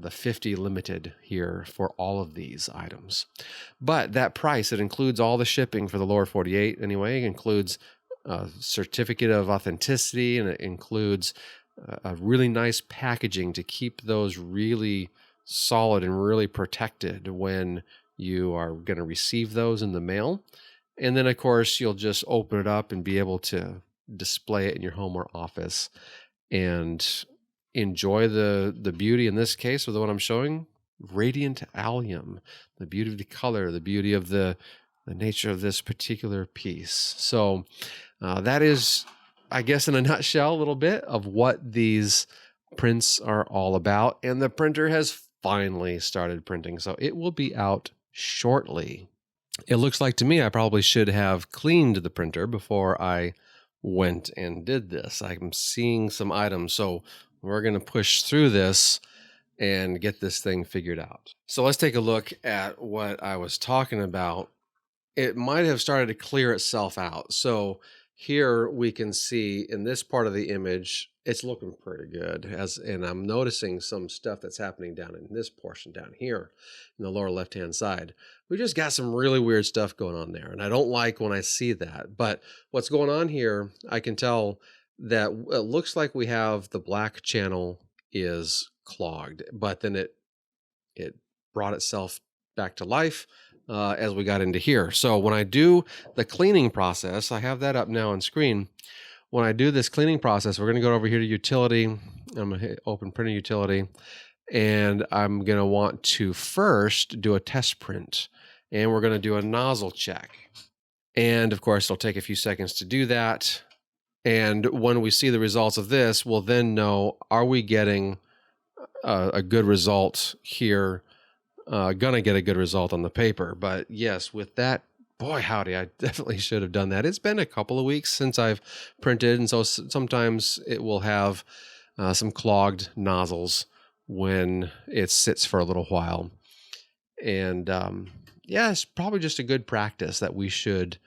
50 limited here for all of these items. But that price, it includes all the shipping for the lower 48 anyway. It includes a certificate of authenticity, and it includes a really nice packaging to keep those really solid and really protected when you are going to receive those in the mail. And then, of course, you'll just open it up and be able to display it in your home or office and enjoy the beauty, in this case, of the one I'm showing, radiant allium, the beauty of the color, the beauty of the nature of this particular piece. So that is, I guess, in a nutshell, a little bit of what these prints are all about. And the printer has finally started printing, so it will be out shortly. It looks like to me I probably should have cleaned the printer before I went and did this. I'm seeing some items, so we're going to push through this and get this thing figured out. So let's take a look at what I was talking about. It might have started to clear itself out. So here we can see in this part of the image, it's looking pretty good. And I'm noticing some stuff that's happening down in this portion down here in the lower left-hand side. We just got some really weird stuff going on there, and I don't like when I see that. But what's going on here, I can tell that it looks like we have the black channel is clogged, but then it brought itself back to life as we got into here. So when I do the cleaning process, I have that up now on screen. When I do this cleaning process, we're going to go over here to utility. I'm going to hit open printer utility, And I'm going to want to first do a test print, and we're going to do a nozzle check. And of course, it'll take a few seconds to do that. And when we see the results of this, we'll then know, are we getting a good result here? Gonna get a good result on the paper. But yes, with that, boy, howdy, I definitely should have done that. It's been a couple of weeks since I've printed, and so sometimes it will have some clogged nozzles when it sits for a little while. And yeah, it's probably just a good practice that we should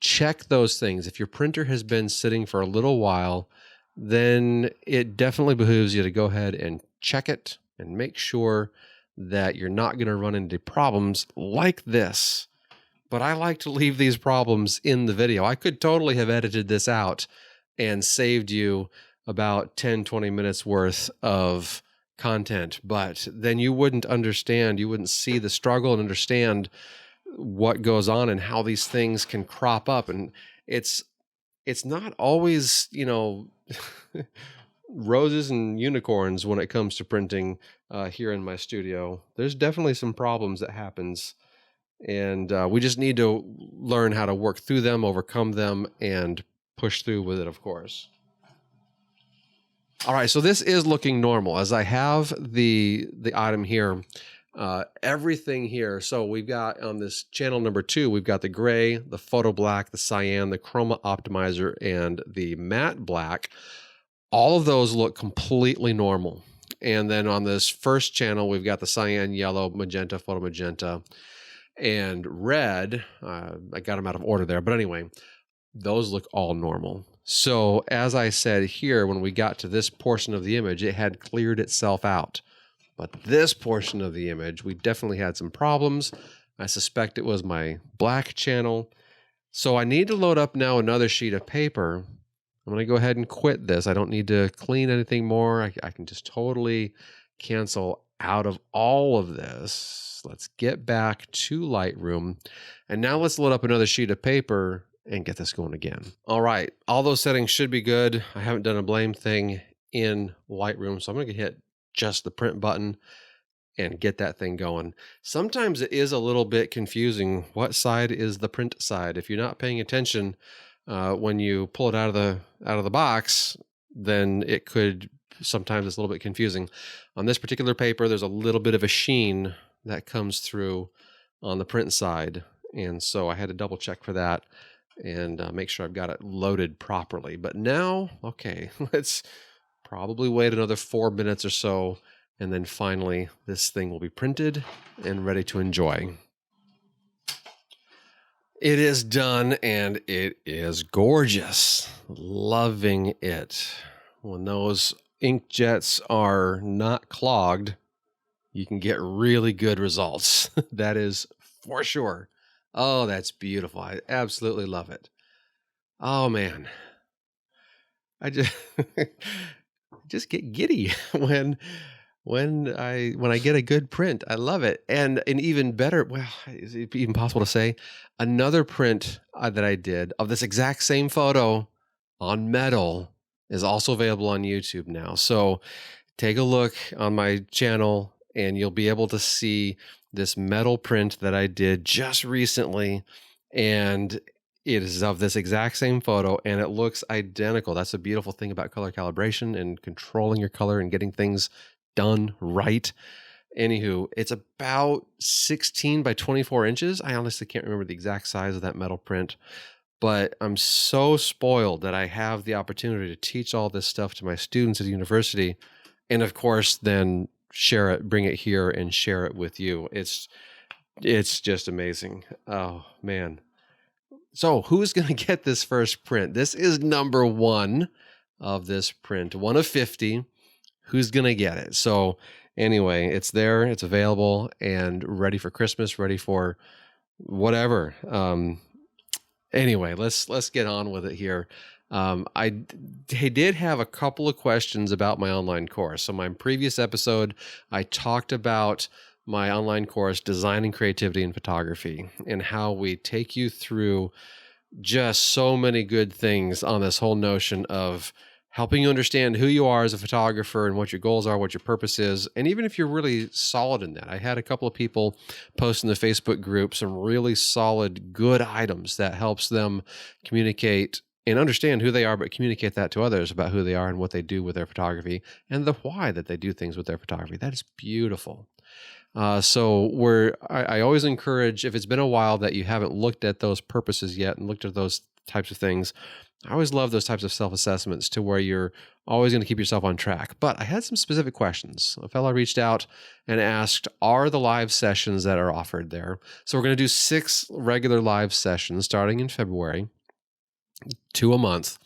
check those things. If your printer has been sitting for a little while, then it definitely behooves you to go ahead and check it and make sure that you're not going to run into problems like this. But I like to leave these problems in the video. I could totally have edited this out and saved you about 10, 20 minutes worth of content, but then you wouldn't understand, you wouldn't see the struggle and understand what goes on and how these things can crop up. And it's not always, roses and unicorns when it comes to printing here in my studio. There's definitely some problems that happens, and we just need to learn how to work through them, overcome them, and push through with it, of course. All right, so this is looking normal as I have the item here. Everything here. So we've got on this channel number 2, we've got the gray, the photo black, the cyan, the chroma optimizer, and the matte black. All of those look completely normal. And then on this first channel, we've got the cyan, yellow, magenta, photo magenta, and red. I got them out of order there. But anyway, those look all normal. So as I said here, when we got to this portion of the image, it had cleared itself out. But this portion of the image, we definitely had some problems. I suspect it was my black channel. So I need to load up now another sheet of paper. I'm going to go ahead and quit this. I don't need to clean anything more. I can just totally cancel out of all of this. Let's get back to Lightroom. And now let's load up another sheet of paper and get this going again. All right, all those settings should be good. I haven't done a blame thing in Lightroom, so I'm going to hit just the print button and get that thing going. Sometimes it is a little bit confusing. What side is the print side? If you're not paying attention when you pull it out of the box, then it could sometimes it's a little bit confusing. On this particular paper, there's a little bit of a sheen that comes through on the print side, and so I had to double check for that and make sure I've got it loaded properly. But now, okay, let's probably wait another 4 minutes or so, and then finally this thing will be printed and ready to enjoy. It is done, and it is gorgeous. Loving it. When those ink jets are not clogged, you can get really good results. That is for sure. Oh, that's beautiful. I absolutely love it. Oh, man. I just get giddy when I get a good print. I love it. And an even better, well, is it even possible to say, another print that I did of this exact same photo on metal is also available on YouTube now. So take a look on my channel and you'll be able to see this metal print that I did just recently. And it is of this exact same photo and it looks identical. That's a beautiful thing about color calibration and controlling your color and getting things done right. Anywho, it's about 16 by 24 inches. I honestly can't remember the exact size of that metal print, but I'm so spoiled that I have the opportunity to teach all this stuff to my students at the university. And of course, then share it, bring it here and share it with you. It's just amazing. Oh, man. So who's going to get this first print? This is number 1 of this print, 1 of 50. Who's going to get it? So anyway, it's there, it's available and ready for Christmas, ready for whatever. Anyway, let's get on with it here. I did have a couple of questions about my online course. So my previous episode, I talked about my online course, Designing Creativity in Photography, and how we take you through just so many good things on this whole notion of helping you understand who you are as a photographer and what your goals are, what your purpose is. And even if you're really solid in that, I had a couple of people post in the Facebook group some really solid, good items that helps them communicate and understand who they are, but communicate that to others about who they are and what they do with their photography and the why that they do things with their photography. That is beautiful. I always encourage, if it's been a while that you haven't looked at those purposes yet and looked at those types of things, I always love those types of self-assessments to where you're always going to keep yourself on track. But I had some specific questions. A fellow reached out and asked, are the live sessions that are offered there? So we're going to do 6 regular live sessions starting in February, 2 a month.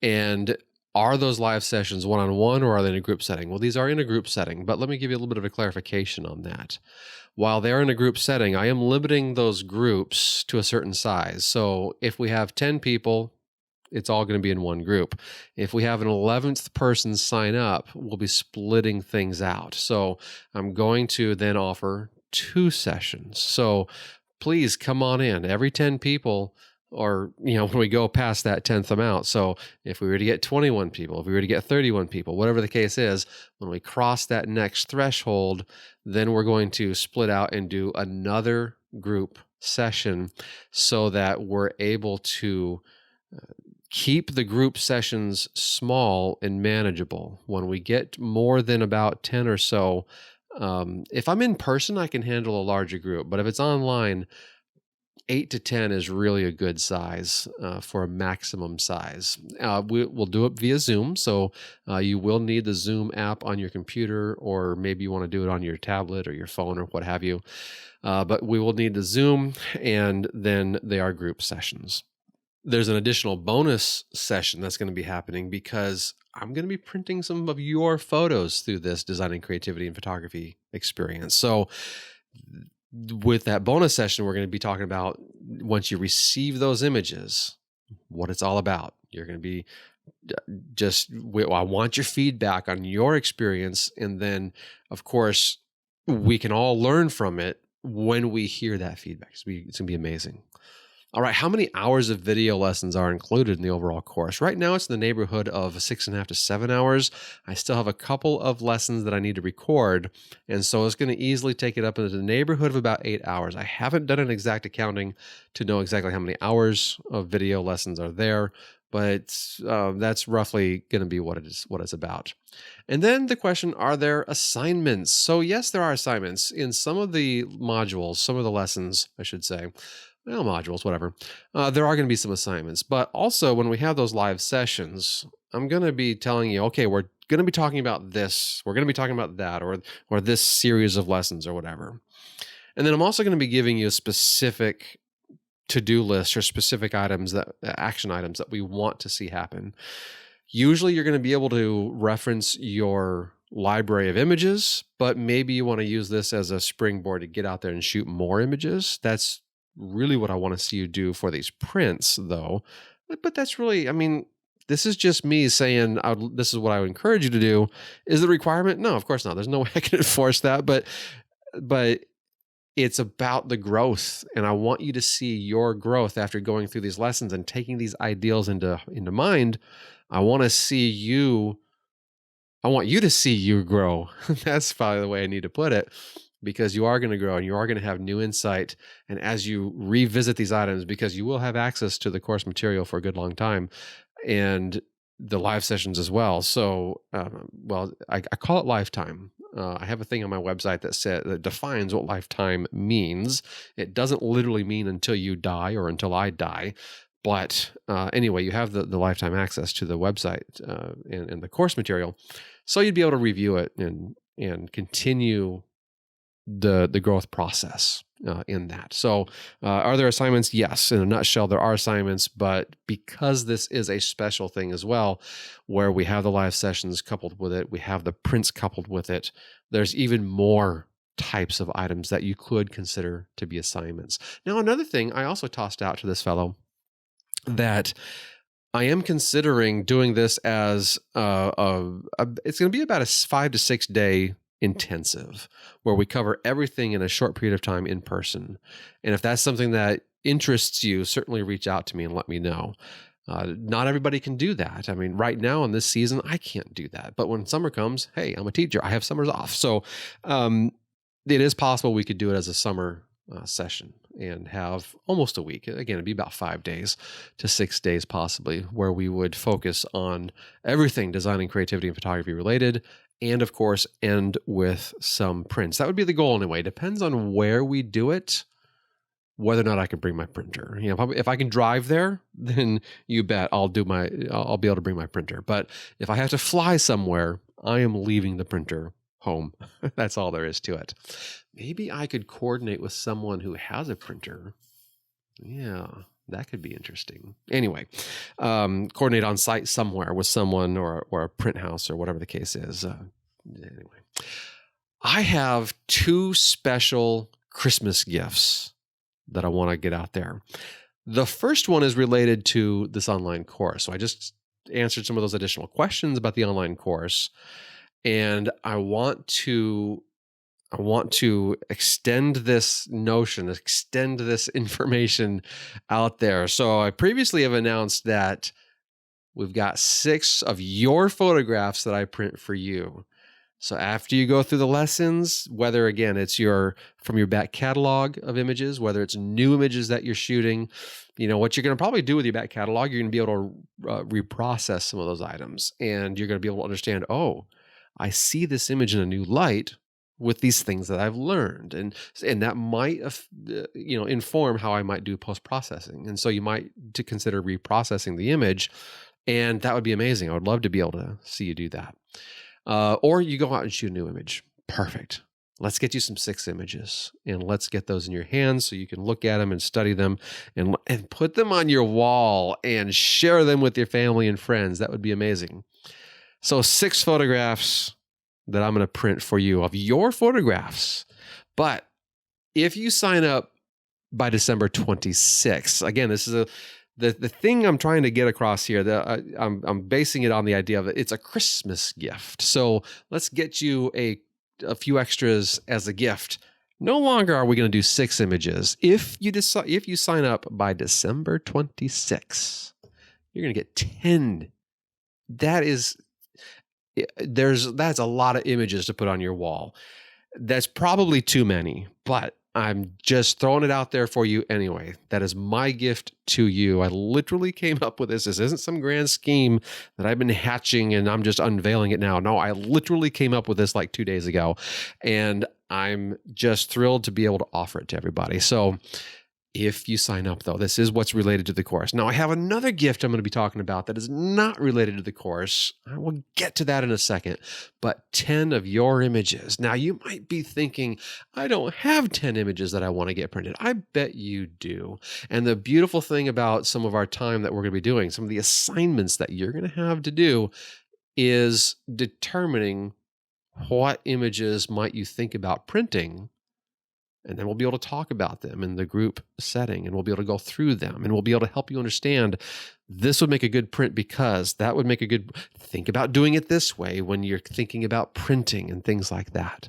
And are those live sessions one-on-one or are they in a group setting? Well, these are in a group setting, but let me give you a little bit of a clarification on that. While they're in a group setting, I am limiting those groups to a certain size. So if we have 10 people, it's all going to be in one group. If we have an 11th person sign up, we'll be splitting things out. So I'm going to then offer 2 sessions. So please come on in. Every 10 people, or, when we go past that 10th amount. So if we were to get 21 people, if we were to get 31 people, whatever the case is, when we cross that next threshold, then we're going to split out and do another group session so that we're able to keep the group sessions small and manageable. When we get more than about 10 or so, if I'm in person, I can handle a larger group. But if it's online, 8 to 10 is really a good size for a maximum size. We'll do it via Zoom. So you will need the Zoom app on your computer, or maybe you want to do it on your tablet or your phone or what have you. But we will need the Zoom, and then they are group sessions. There's an additional bonus session that's going to be happening because I'm going to be printing some of your photos through this design and creativity and photography experience. So with that bonus session, we're going to be talking about, once you receive those images, what it's all about. You're going to be I want your feedback on your experience. And then, of course, we can all learn from it when we hear that feedback. It's going to be amazing. All right, how many hours of video lessons are included in the overall course? Right now, it's in the neighborhood of 6.5 to 7 hours. I still have a couple of lessons that I need to record, and so it's going to easily take it up into the neighborhood of about 8 hours. I haven't done an exact accounting to know exactly how many hours of video lessons are there, but that's roughly going to be what it's about. And then the question, are there assignments? So yes, there are assignments in some of the modules, some of the lessons, I should say. Well, modules, whatever. There are going to be some assignments, but also when we have those live sessions, I'm going to be telling you, okay, we're going to be talking about this, we're going to be talking about that, or this series of lessons or whatever. And then I'm also going to be giving you a specific to-do list or specific items, action items that we want to see happen. Usually you're going to be able to reference your library of images, but maybe you want to use this as a springboard to get out there and shoot more images. That's really what I want to see you do for these prints, though. But that's really, this is just me saying this is what I would encourage you to do. Is the requirement? No, of course not. There's no way I can enforce that, but it's about the growth, and I want you to see your growth after going through these lessons and taking these ideals into mind. I want you to see you grow. That's probably the way I need to put it. Because you are going to grow and you are going to have new insight. And as you revisit these items, because you will have access to the course material for a good long time and the live sessions as well. So, I call it lifetime. I have a thing on my website that defines what lifetime means. It doesn't literally mean until you die or until I die. But anyway, you have the lifetime access to the website and the course material. So you'd be able to review it and continue the growth process in that. So are there assignments? Yes. In a nutshell, there are assignments, but because this is a special thing as well, where we have the live sessions coupled with it, we have the prints coupled with it, there's even more types of items that you could consider to be assignments. Now, another thing I also tossed out to this fellow, that I am considering doing this as it's going to be about a 5 to 6 day intensive, where we cover everything in a short period of time in person. And if that's something that interests you, certainly reach out to me and let me know. Not everybody can do that. I mean, right now in this season, I can't do that. But when summer comes, hey, I'm a teacher. I have summers off. So it is possible we could do it as a summer session and have almost a week. Again, it'd be about 5 days to 6 days possibly, where we would focus on everything design and creativity and photography related. And of course, end with some prints. That would be the goal anyway. Depends on where we do it, whether or not I can bring my printer. If I can drive there, then you bet I'll be able to bring my printer. But if I have to fly somewhere, I am leaving the printer home. That's all there is to it. Maybe I could coordinate with someone who has a printer. Yeah, that could be interesting. Anyway, coordinate on site somewhere with someone or a print house or whatever the case is. Anyway, I have 2 special Christmas gifts that I want to get out there. The first one is related to this online course. So I just answered some of those additional questions about the online course, and I want to extend this notion, extend this information out there. So I previously have announced that we've got 6 of your photographs that I print for you. So after you go through the lessons, whether again it's from your back catalog of images, whether it's new images that you're shooting, what you're going to probably do with your back catalog, you're going to be able to reprocess some of those items, and you're going to be able to understand, oh, I see this image in a new light with these things that I've learned, and that might inform how I might do post-processing. And so you might to consider reprocessing the image, and that would be amazing. I would love to be able to see you do that. Or you go out and shoot a new image. Perfect. Let's get you some 6 images, and let's get those in your hands so you can look at them and study them and put them on your wall and share them with your family and friends. That would be amazing. So 6 photographs that I'm going to print for you of your photographs. But if you sign up by December 26th, again, this is the thing I'm trying to get across here, that I'm basing it on the idea of it's a Christmas gift. So let's get you a few extras as a gift. No longer are we going to do 6 images. If you sign up by December 26th, you're going to get 10. That's a lot of images to put on your wall. That's probably too many, but I'm just throwing it out there for you anyway. That is my gift to you. I literally came up with this. This isn't some grand scheme that I've been hatching and I'm just unveiling it now. No, I literally came up with this like 2 days ago, and I'm just thrilled to be able to offer it to everybody. So if you sign up, though, this is what's related to the course. Now, I have another gift I'm going to be talking about that is not related to the course. I will get to that in a second, but 10 of your images. Now, you might be thinking, I don't have 10 images that I want to get printed. I bet you do. And the beautiful thing about some of our time that we're going to be doing, some of the assignments that you're going to have to do, is determining what images might you think about printing. And then we'll be able to talk about them in the group setting, and we'll be able to go through them, and we'll be able to help you understand this would make a good print because that would make a good, think about doing it this way when you're thinking about printing and things like that.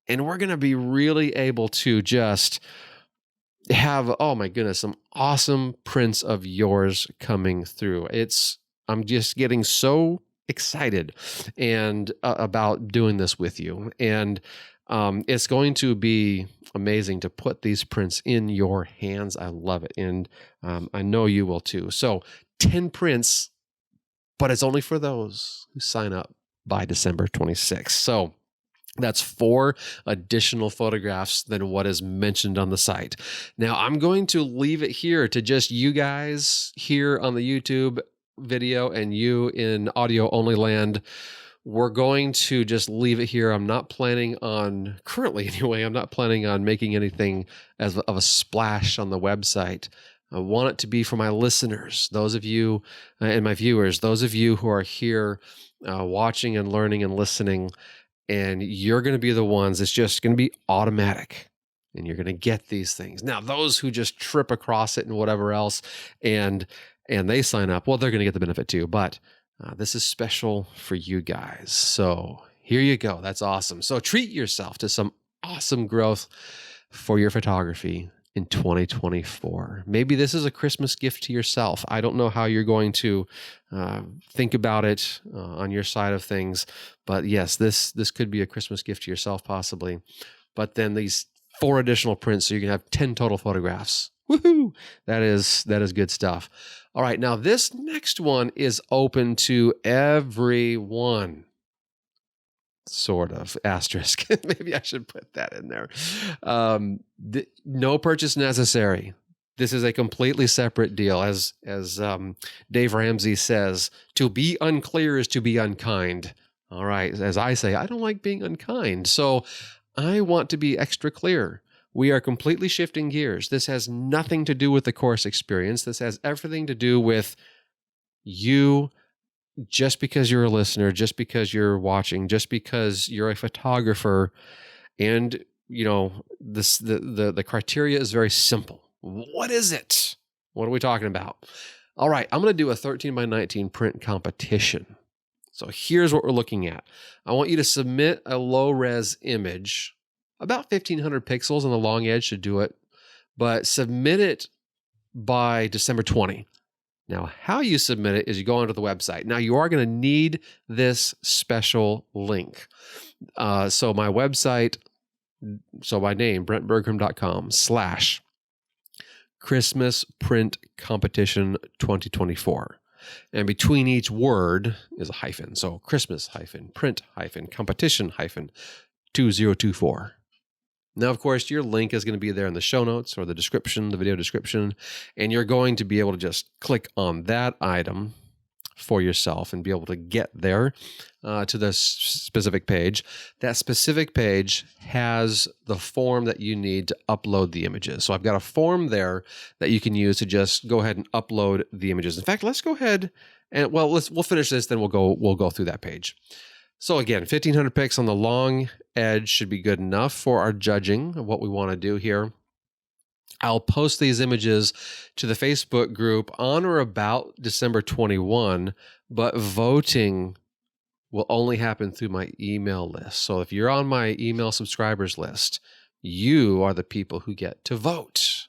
And we're going to be really able to just have, oh my goodness, some awesome prints of yours coming through. I'm just getting so excited and about doing this with you. And it's going to be amazing to put these prints in your hands. I love it. And I know you will too. So 10 prints, but it's only for those who sign up by December 26th. So that's 4 additional photographs than what is mentioned on the site. Now, I'm going to leave it here to just you guys here on the YouTube video and you in audio only land. We're going to just leave it here. I'm not planning on, currently anyway, I'm not planning on making anything of a splash on the website. I want it to be for my listeners, those of you and my viewers, those of you who are here watching and learning and listening, and you're going to be the ones, it's just going to be automatic. And you're going to get these things. Now, those who just trip across it and whatever else, and they sign up, well, they're going to get the benefit too. But this is special for you guys. So here you go. That's awesome. So treat yourself to some awesome growth for your photography in 2024. Maybe this is a Christmas gift to yourself. I don't know how you're going to think about it on your side of things, but yes, this could be a Christmas gift to yourself possibly. But then these 4 additional prints, so you can have 10 total photographs. Woohoo! That is good stuff. All right, now this next one is open to everyone. Sort of, asterisk. Maybe I should put that in there. No purchase necessary. This is a completely separate deal. As Dave Ramsey says, to be unclear is to be unkind. All right, as I say, I don't like being unkind. So I want to be extra clear. We are completely shifting gears. This has nothing to do with the course experience. This has everything to do with you. Just because you're a listener, just because you're watching, just because you're a photographer, and the criteria is very simple. What is it? What are we talking about? All right, I'm going to do a 13 by 19 print competition. So here's what we're looking at. I want you to submit a low-res image, about 1,500 pixels on the long edge should do it, but submit it by December 20. Now, how you submit it is you go onto the website. Now, you are going to need this special link. So my website, my name, brentbergrum.com/Christmas Print Competition 2024. And between each word is a hyphen. So Christmas -print -competition -2024. Now, of course, your link is going to be there in the show notes or the description, the video description, and you're going to be able to just click on that item for yourself and be able to get there to the specific page. That specific page has the form that you need to upload the images. So I've got a form there that you can use to just go ahead and upload the images. In fact, let's go ahead and we'll finish this, then we'll go through that page. So again, 1,500 pics on the long edge should be good enough for our judging of what we want to do here. I'll post these images to the Facebook group on or about December 21, but voting will only happen through my email list. So if you're on my email subscribers list, you are the people who get to vote.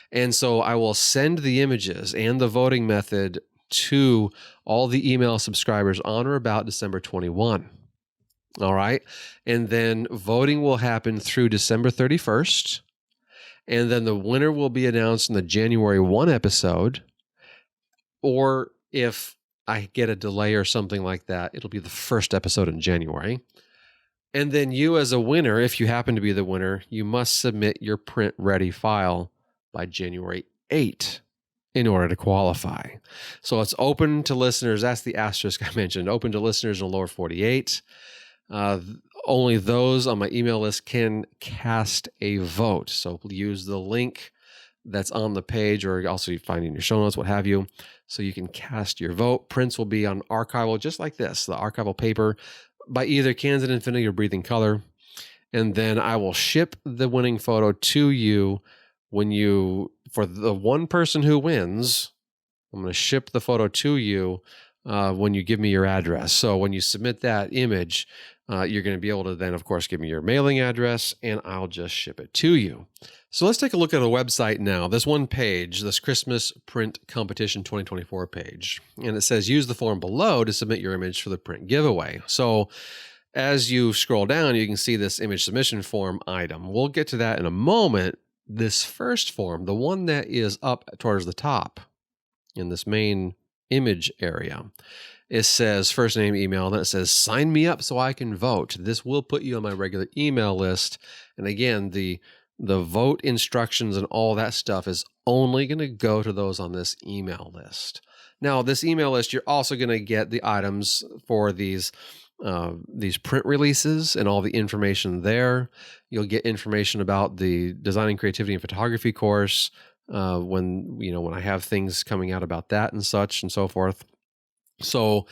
And so I will send the images and the voting method to all the email subscribers on or about December 21. All right. And then voting will happen through December 31st. And then the winner will be announced in the January 1 episode. Or if I get a delay or something like that, it'll be the first episode in January. And then you as a winner, if you happen to be the winner, you must submit your print ready file by January 8 in order to qualify. So it's open to listeners. That's the asterisk I mentioned. Open to listeners in the lower 48. Only those on my email list can cast a vote. So use the link that's on the page, or also you find in your show notes, what have you. So you can cast your vote. Prints will be on archival, just like this, the archival paper, by either Kansas Infinity or Breathing Color. And then I will ship the winning photo to you for the one person who wins. I'm going to ship the photo to you when you give me your address. So when you submit that image, you're going to be able to then, of course, give me your mailing address, and I'll just ship it to you. So let's take a look at the website now. This one page, this Christmas Print Competition 2024 page, and it says use the form below to submit your image for the print giveaway. So as you scroll down, you can see this image submission form item. We'll get to that in a moment. This first form, the one that is up towards the top in this main image area, it says first name, email, and then it says sign me up so I can vote. This will put you on my regular email list. And again, the vote instructions and all that stuff is only going to go to those on this email list. Now, this email list, you're also going to get the items for these print releases and all the information there. You'll get information about the Designing Creativity and Photography course when I have things coming out about that and such and so forth. So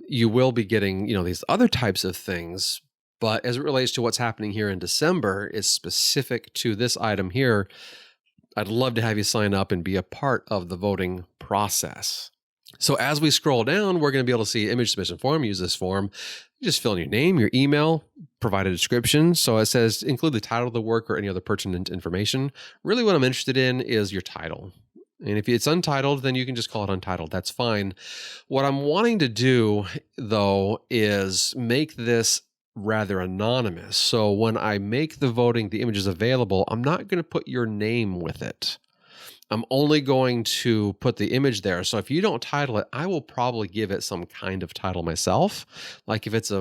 you will be getting these other types of things, but as it relates to what's happening here in December, is specific to this item here. I'd love to have you sign up and be a part of the voting process. So as we scroll down, we're going to be able to see image submission form. Use this form. You just fill in your name, your email, provide a description. So it says include the title of the work or any other pertinent information. Really what I'm interested in is your title. And if it's untitled, then you can just call it untitled. That's fine. What I'm wanting to do, though, is make this rather anonymous. So when I make the images available, I'm not going to put your name with it. I'm only going to put the image there. So if you don't title it, I will probably give it some kind of title myself. Like if it's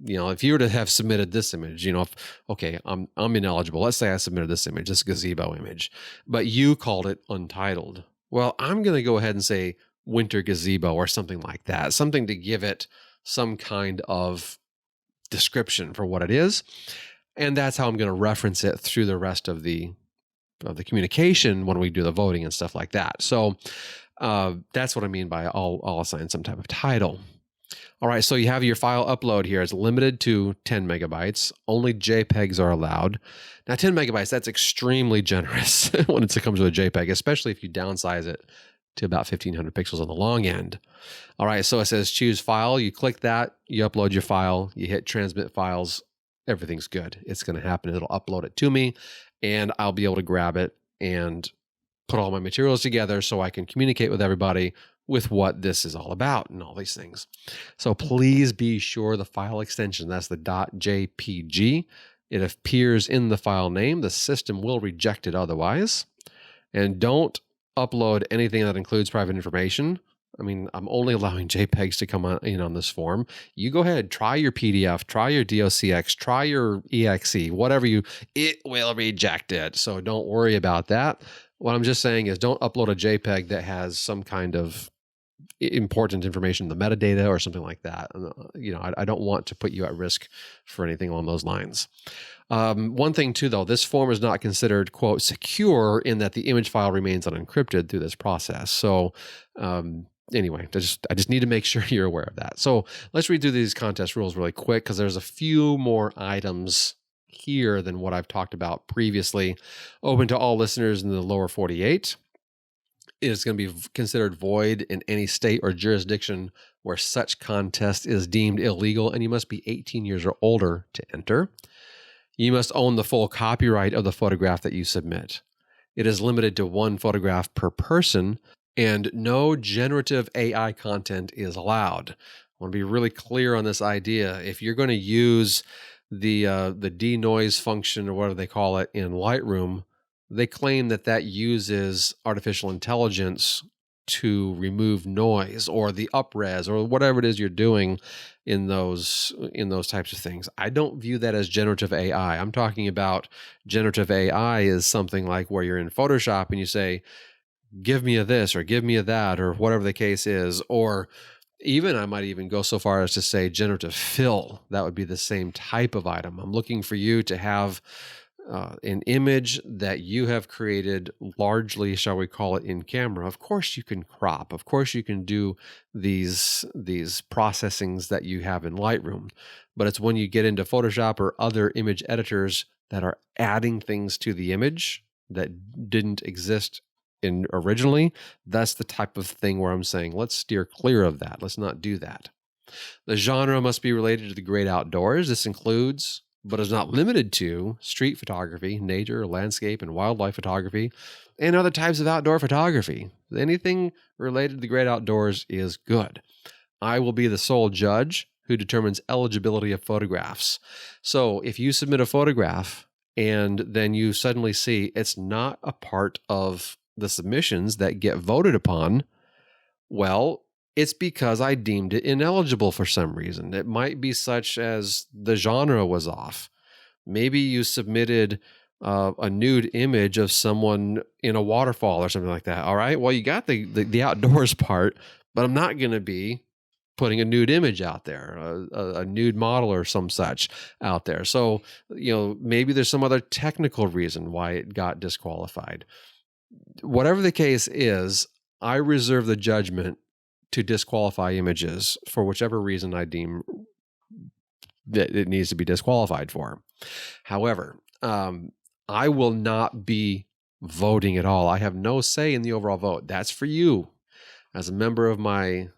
if you were to have submitted this image, I'm ineligible. Let's say I submitted this image, this gazebo image, but you called it untitled. Well, I'm going to go ahead and say winter gazebo or something like that, something to give it some kind of description for what it is. And that's how I'm going to reference it through the rest of the communication when we do the voting and stuff like that. So that's what I mean by I'll assign some type of title. All right, so you have your file upload here. It's limited to 10 megabytes. Only JPEGs are allowed. Now 10 megabytes, that's extremely generous when it comes to a JPEG, especially if you downsize it to about 1500 pixels on the long end. All right, so it says choose file. You click that, you upload your file, you hit transmit files, everything's good. It's going to happen. It'll upload it to me, and I'll be able to grab it and put all my materials together so I can communicate with everybody with what this is all about and all these things. So please be sure the file extension, that's the .jpg, it appears in the file name. The system will reject it otherwise. And don't upload anything that includes private information. I mean, I'm only allowing JPEGs to come on this form. You go ahead, try your PDF, try your DOCX, try your EXE, it will reject it. So don't worry about that. What I'm just saying is don't upload a JPEG that has some kind of important information, the metadata or something like that. I don't want to put you at risk for anything along those lines. One thing too, though, this form is not considered, quote, secure in that the image file remains unencrypted through this process. So anyway, I just need to make sure you're aware of that. So let's read through these contest rules really quick because there's a few more items here than what I've talked about previously. Open to all listeners in the lower 48. It is going to be considered void in any state or jurisdiction where such contest is deemed illegal, and you must be 18 years or older to enter. You must own the full copyright of the photograph that you submit. It is limited to one photograph per person, and no generative AI content is allowed. I want to be really clear on this idea. If you're going to use the denoise function or whatever they call it in Lightroom, they claim that uses artificial intelligence to remove noise or the upres or whatever it is you're doing in those types of things. I don't view that as generative AI. I'm talking about generative AI is something like where you're in Photoshop and you say, give me a this or give me a that or whatever the case is, or even I might even go so far as to say generative fill. That would be the same type of item. I'm looking for you to have an image that you have created largely, shall we call it, in camera. Of course you can crop. Of course you can do these processings that you have in Lightroom. But it's when you get into Photoshop or other image editors that are adding things to the image that didn't exist originally, that's the type of thing where I'm saying, let's steer clear of that. Let's not do that. The genre must be related to the great outdoors. This includes, but is not limited to, street photography, nature, landscape, and wildlife photography, and other types of outdoor photography. Anything related to the great outdoors is good. I will be the sole judge who determines eligibility of photographs. So if you submit a photograph and then you suddenly see it's not a part of the submissions that get voted upon, well, it's because I deemed it ineligible for some reason. It might be such as the genre was off. Maybe you submitted a nude image of someone in a waterfall or something like that. All right, well, you got the outdoors part, but I'm not going to be putting a nude image out there, a nude model or some such out there. So, maybe there's some other technical reason why it got disqualified. Whatever the case is, I reserve the judgment to disqualify images for whichever reason I deem that it needs to be disqualified for. However, I will not be voting at all. I have no say in the overall vote. That's for you. as a member of my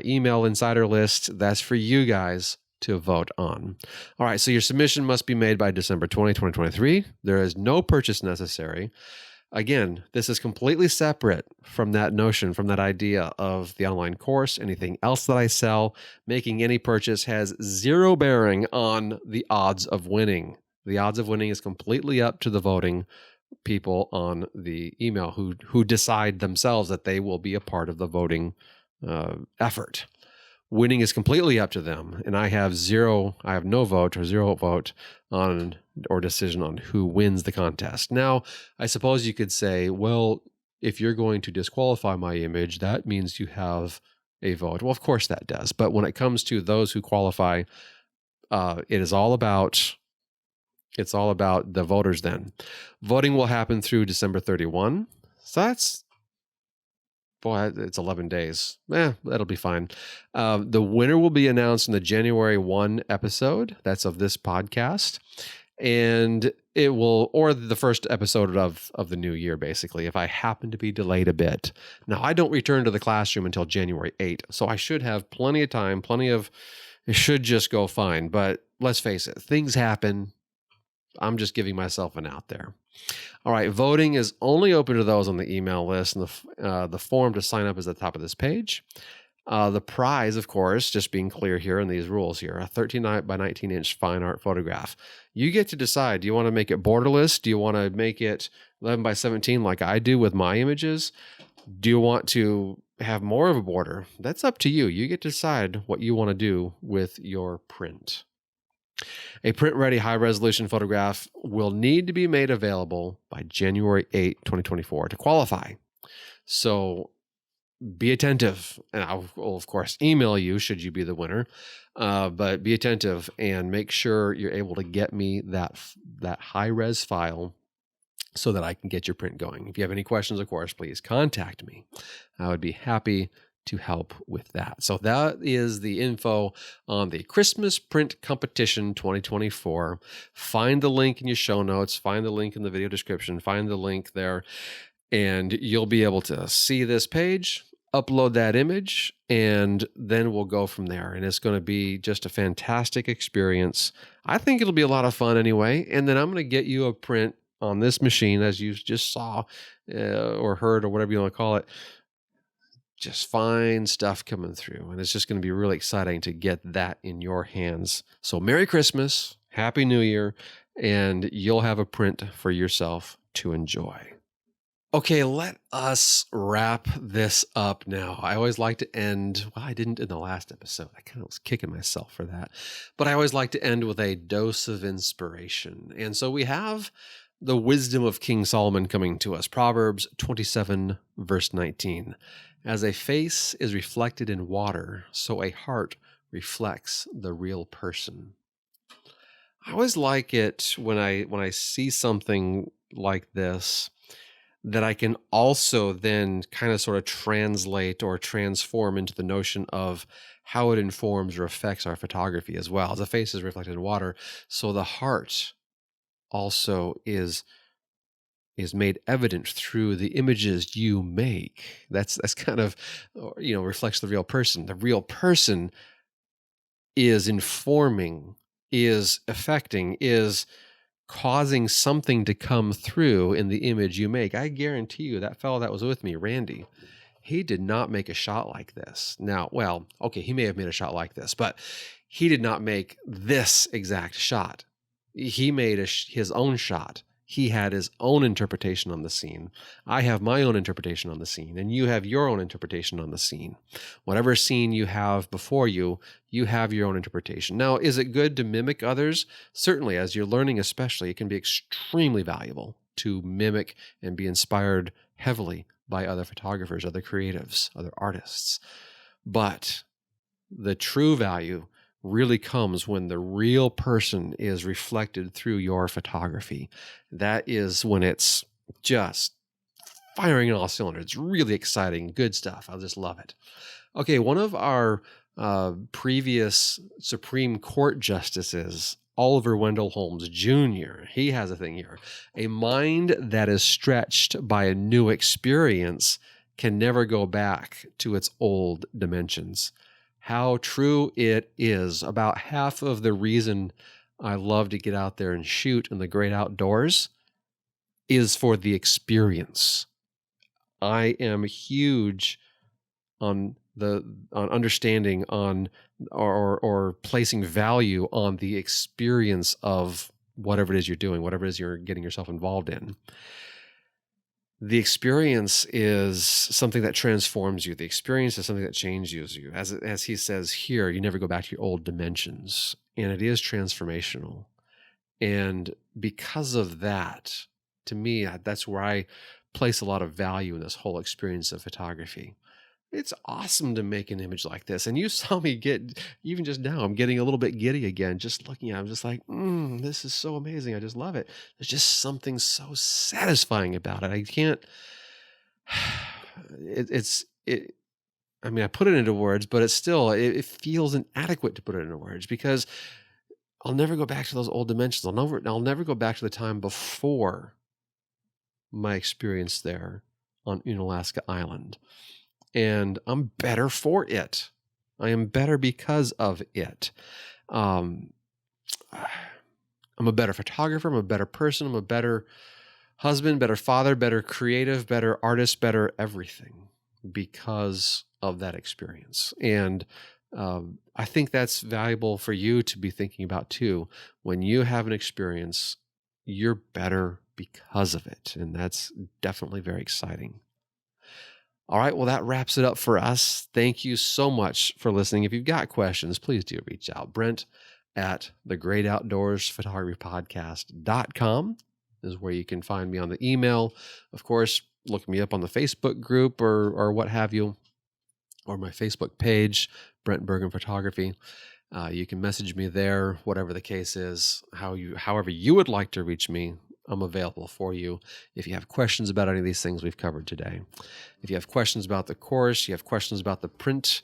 email insider list. That's for you guys to vote on. All right, so your submission must be made by December 20, 2023. There is no purchase necessary. Again, this is completely separate from that notion, from that idea of the online course. Anything else that I sell, making any purchase has zero bearing on the odds of winning. The odds of winning is completely up to the voting people on the email who decide themselves that they will be a part of the voting effort. Winning is completely up to them, and I have no vote or zero vote on or decision on who wins the contest. Now, I suppose you could say, well, if you're going to disqualify my image, that means you have a vote. Well, of course that does. But when it comes to those who qualify, it's all about the voters then. Voting will happen through December 31. So it's 11 days. That'll be fine. The winner will be announced in the January 1 episode. That's of this podcast. And or the first episode of the new year, basically, if I happen to be delayed a bit. Now, I don't return to the classroom until January 8. So I should have plenty of time, it should just go fine. But let's face it, things happen. I'm just giving myself an out there. All right, voting is only open to those on the email list, and the form to sign up is at the top of this page. The prize, of course, just being clear here in these rules here, a 13 by 19 inch fine art photograph. You get to decide, do you want to make it borderless? Do you want to make it 11 by 17 like I do with my images? Do you want to have more of a border? That's up to you. You get to decide what you want to do with your print. A print-ready high-resolution photograph will need to be made available by January 8, 2024 to qualify. So be attentive, and I will, of course, email you should you be the winner, but be attentive and make sure you're able to get me that high-res file so that I can get your print going. If you have any questions, of course, please contact me. I would be happy to help with that. So that is the info on the Christmas Print Competition 2024. Find the link in your show notes, find the link in the video description, find the link there, and you'll be able to see this page, upload that image, and then we'll go from there. And it's going to be just a fantastic experience. I think it'll be a lot of fun anyway. And then I'm going to get you a print on this machine, as you just saw or heard or whatever you want to call it. Just fine stuff coming through. And it's just going to be really exciting to get that in your hands. So Merry Christmas, Happy New Year, and you'll have a print for yourself to enjoy. Okay, let us wrap this up now. I always like to end, well, I didn't in the last episode. I kind of was kicking myself for that. But I always like to end with a dose of inspiration. And so we have the wisdom of King Solomon coming to us. Proverbs 27, verse 19. As a face is reflected in water, so a heart reflects the real person. I always like it when I see something like this, that I can also then kind of sort of translate or transform into the notion of how it informs or affects our photography as well. As a face is reflected in water, so the heart also is made evident through the images you make. That's kind of, reflects the real person. The real person is informing, is affecting, is causing something to come through in the image you make. I guarantee you that fellow that was with me, Randy, he did not make a shot like this. Now, well, okay, he may have made a shot like this, but he did not make this exact shot. He made his own shot. He had his own interpretation on the scene. I have my own interpretation on the scene, and you have your own interpretation on the scene. Whatever scene you have before you, you have your own interpretation. Now, is it good to mimic others? Certainly, as you're learning especially, it can be extremely valuable to mimic and be inspired heavily by other photographers, other creatives, other artists. But the true value really comes when the real person is reflected through your photography. That is when it's just firing on all cylinders. It's really exciting, good stuff. I just love it. Okay, one of our previous Supreme Court justices, Oliver Wendell Holmes Jr., he has a thing here. A mind that is stretched by a new experience can never go back to its old dimensions. How true it is. About half of the reason I love to get out there and shoot in the great outdoors is for the experience. I am huge on understanding on or placing value on the experience of whatever it is you're doing, whatever it is you're getting yourself involved in. The experience is something that transforms you. The experience is something that changes you. As he says here, you never go back to your old dimensions, and it is transformational. And because of that, to me, that's where I place a lot of value in this whole experience of photography. It's awesome to make an image like this. And you saw me even just now, I'm getting a little bit giddy again, just looking at it. I'm just like, this is so amazing. I just love it. There's just something so satisfying about it. I can't, I put it into words, but it's still, it feels inadequate to put it into words because I'll never go back to those old dimensions. I'll never go back to the time before my experience there on Unalaska Island. And I'm better for it. I am better because of it. I'm a better photographer. I'm a better person. I'm a better husband, better father, better creative, better artist, better everything because of that experience. And I think that's valuable for you to be thinking about too. When you have an experience, you're better because of it. And that's definitely very exciting. All right, well, that wraps it up for us. Thank you so much for listening. If you've got questions, please do reach out. Brent at thegreatoutdoorsphotographypodcast.com is where you can find me on the email. Of course, look me up on the Facebook group or what have you, or my Facebook page, Brent Bergen Photography. You can message me there, whatever the case is, however you would like to reach me. I'm available for you if you have questions about any of these things we've covered today. If you have questions about the course, you have questions about the print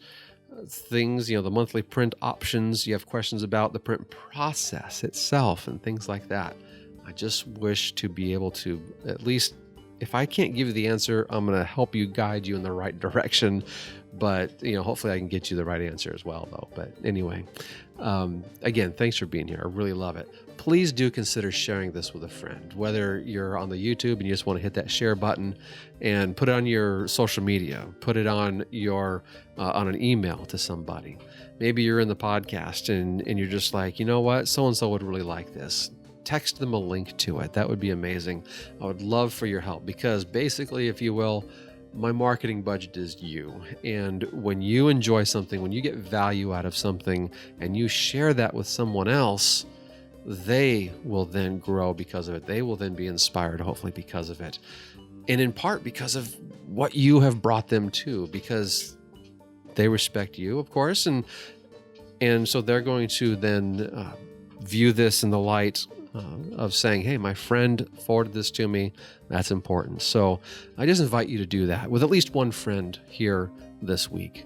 things, the monthly print options, you have questions about the print process itself and things like that. I just wish to be able to, at least if I can't give you the answer, I'm going to help you, guide you in the right direction. But, hopefully I can get you the right answer as well, though. But anyway, again, thanks for being here. I really love it. Please do consider sharing this with a friend, whether you're on the YouTube and you just want to hit that share button and put it on your social media, put it on your on an email to somebody. Maybe you're in the podcast and you're just like, you know what, so-and-so would really like this. Text them a link to it. That would be amazing. I would love for your help because basically, if you will, my marketing budget is you. And when you enjoy something, when you get value out of something and you share that with someone else, they will then grow because of it. They will then be inspired, hopefully, because of it. And in part because of what you have brought them to, because they respect you, of course. And so they're going to then view this in the light of saying, hey, my friend forwarded this to me. That's important. So I just invite you to do that with at least one friend here this week.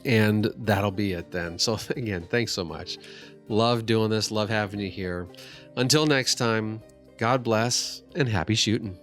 And that'll be it then. So again, thanks so much. Love doing this. Love having you here. Until next time, God bless and happy shooting.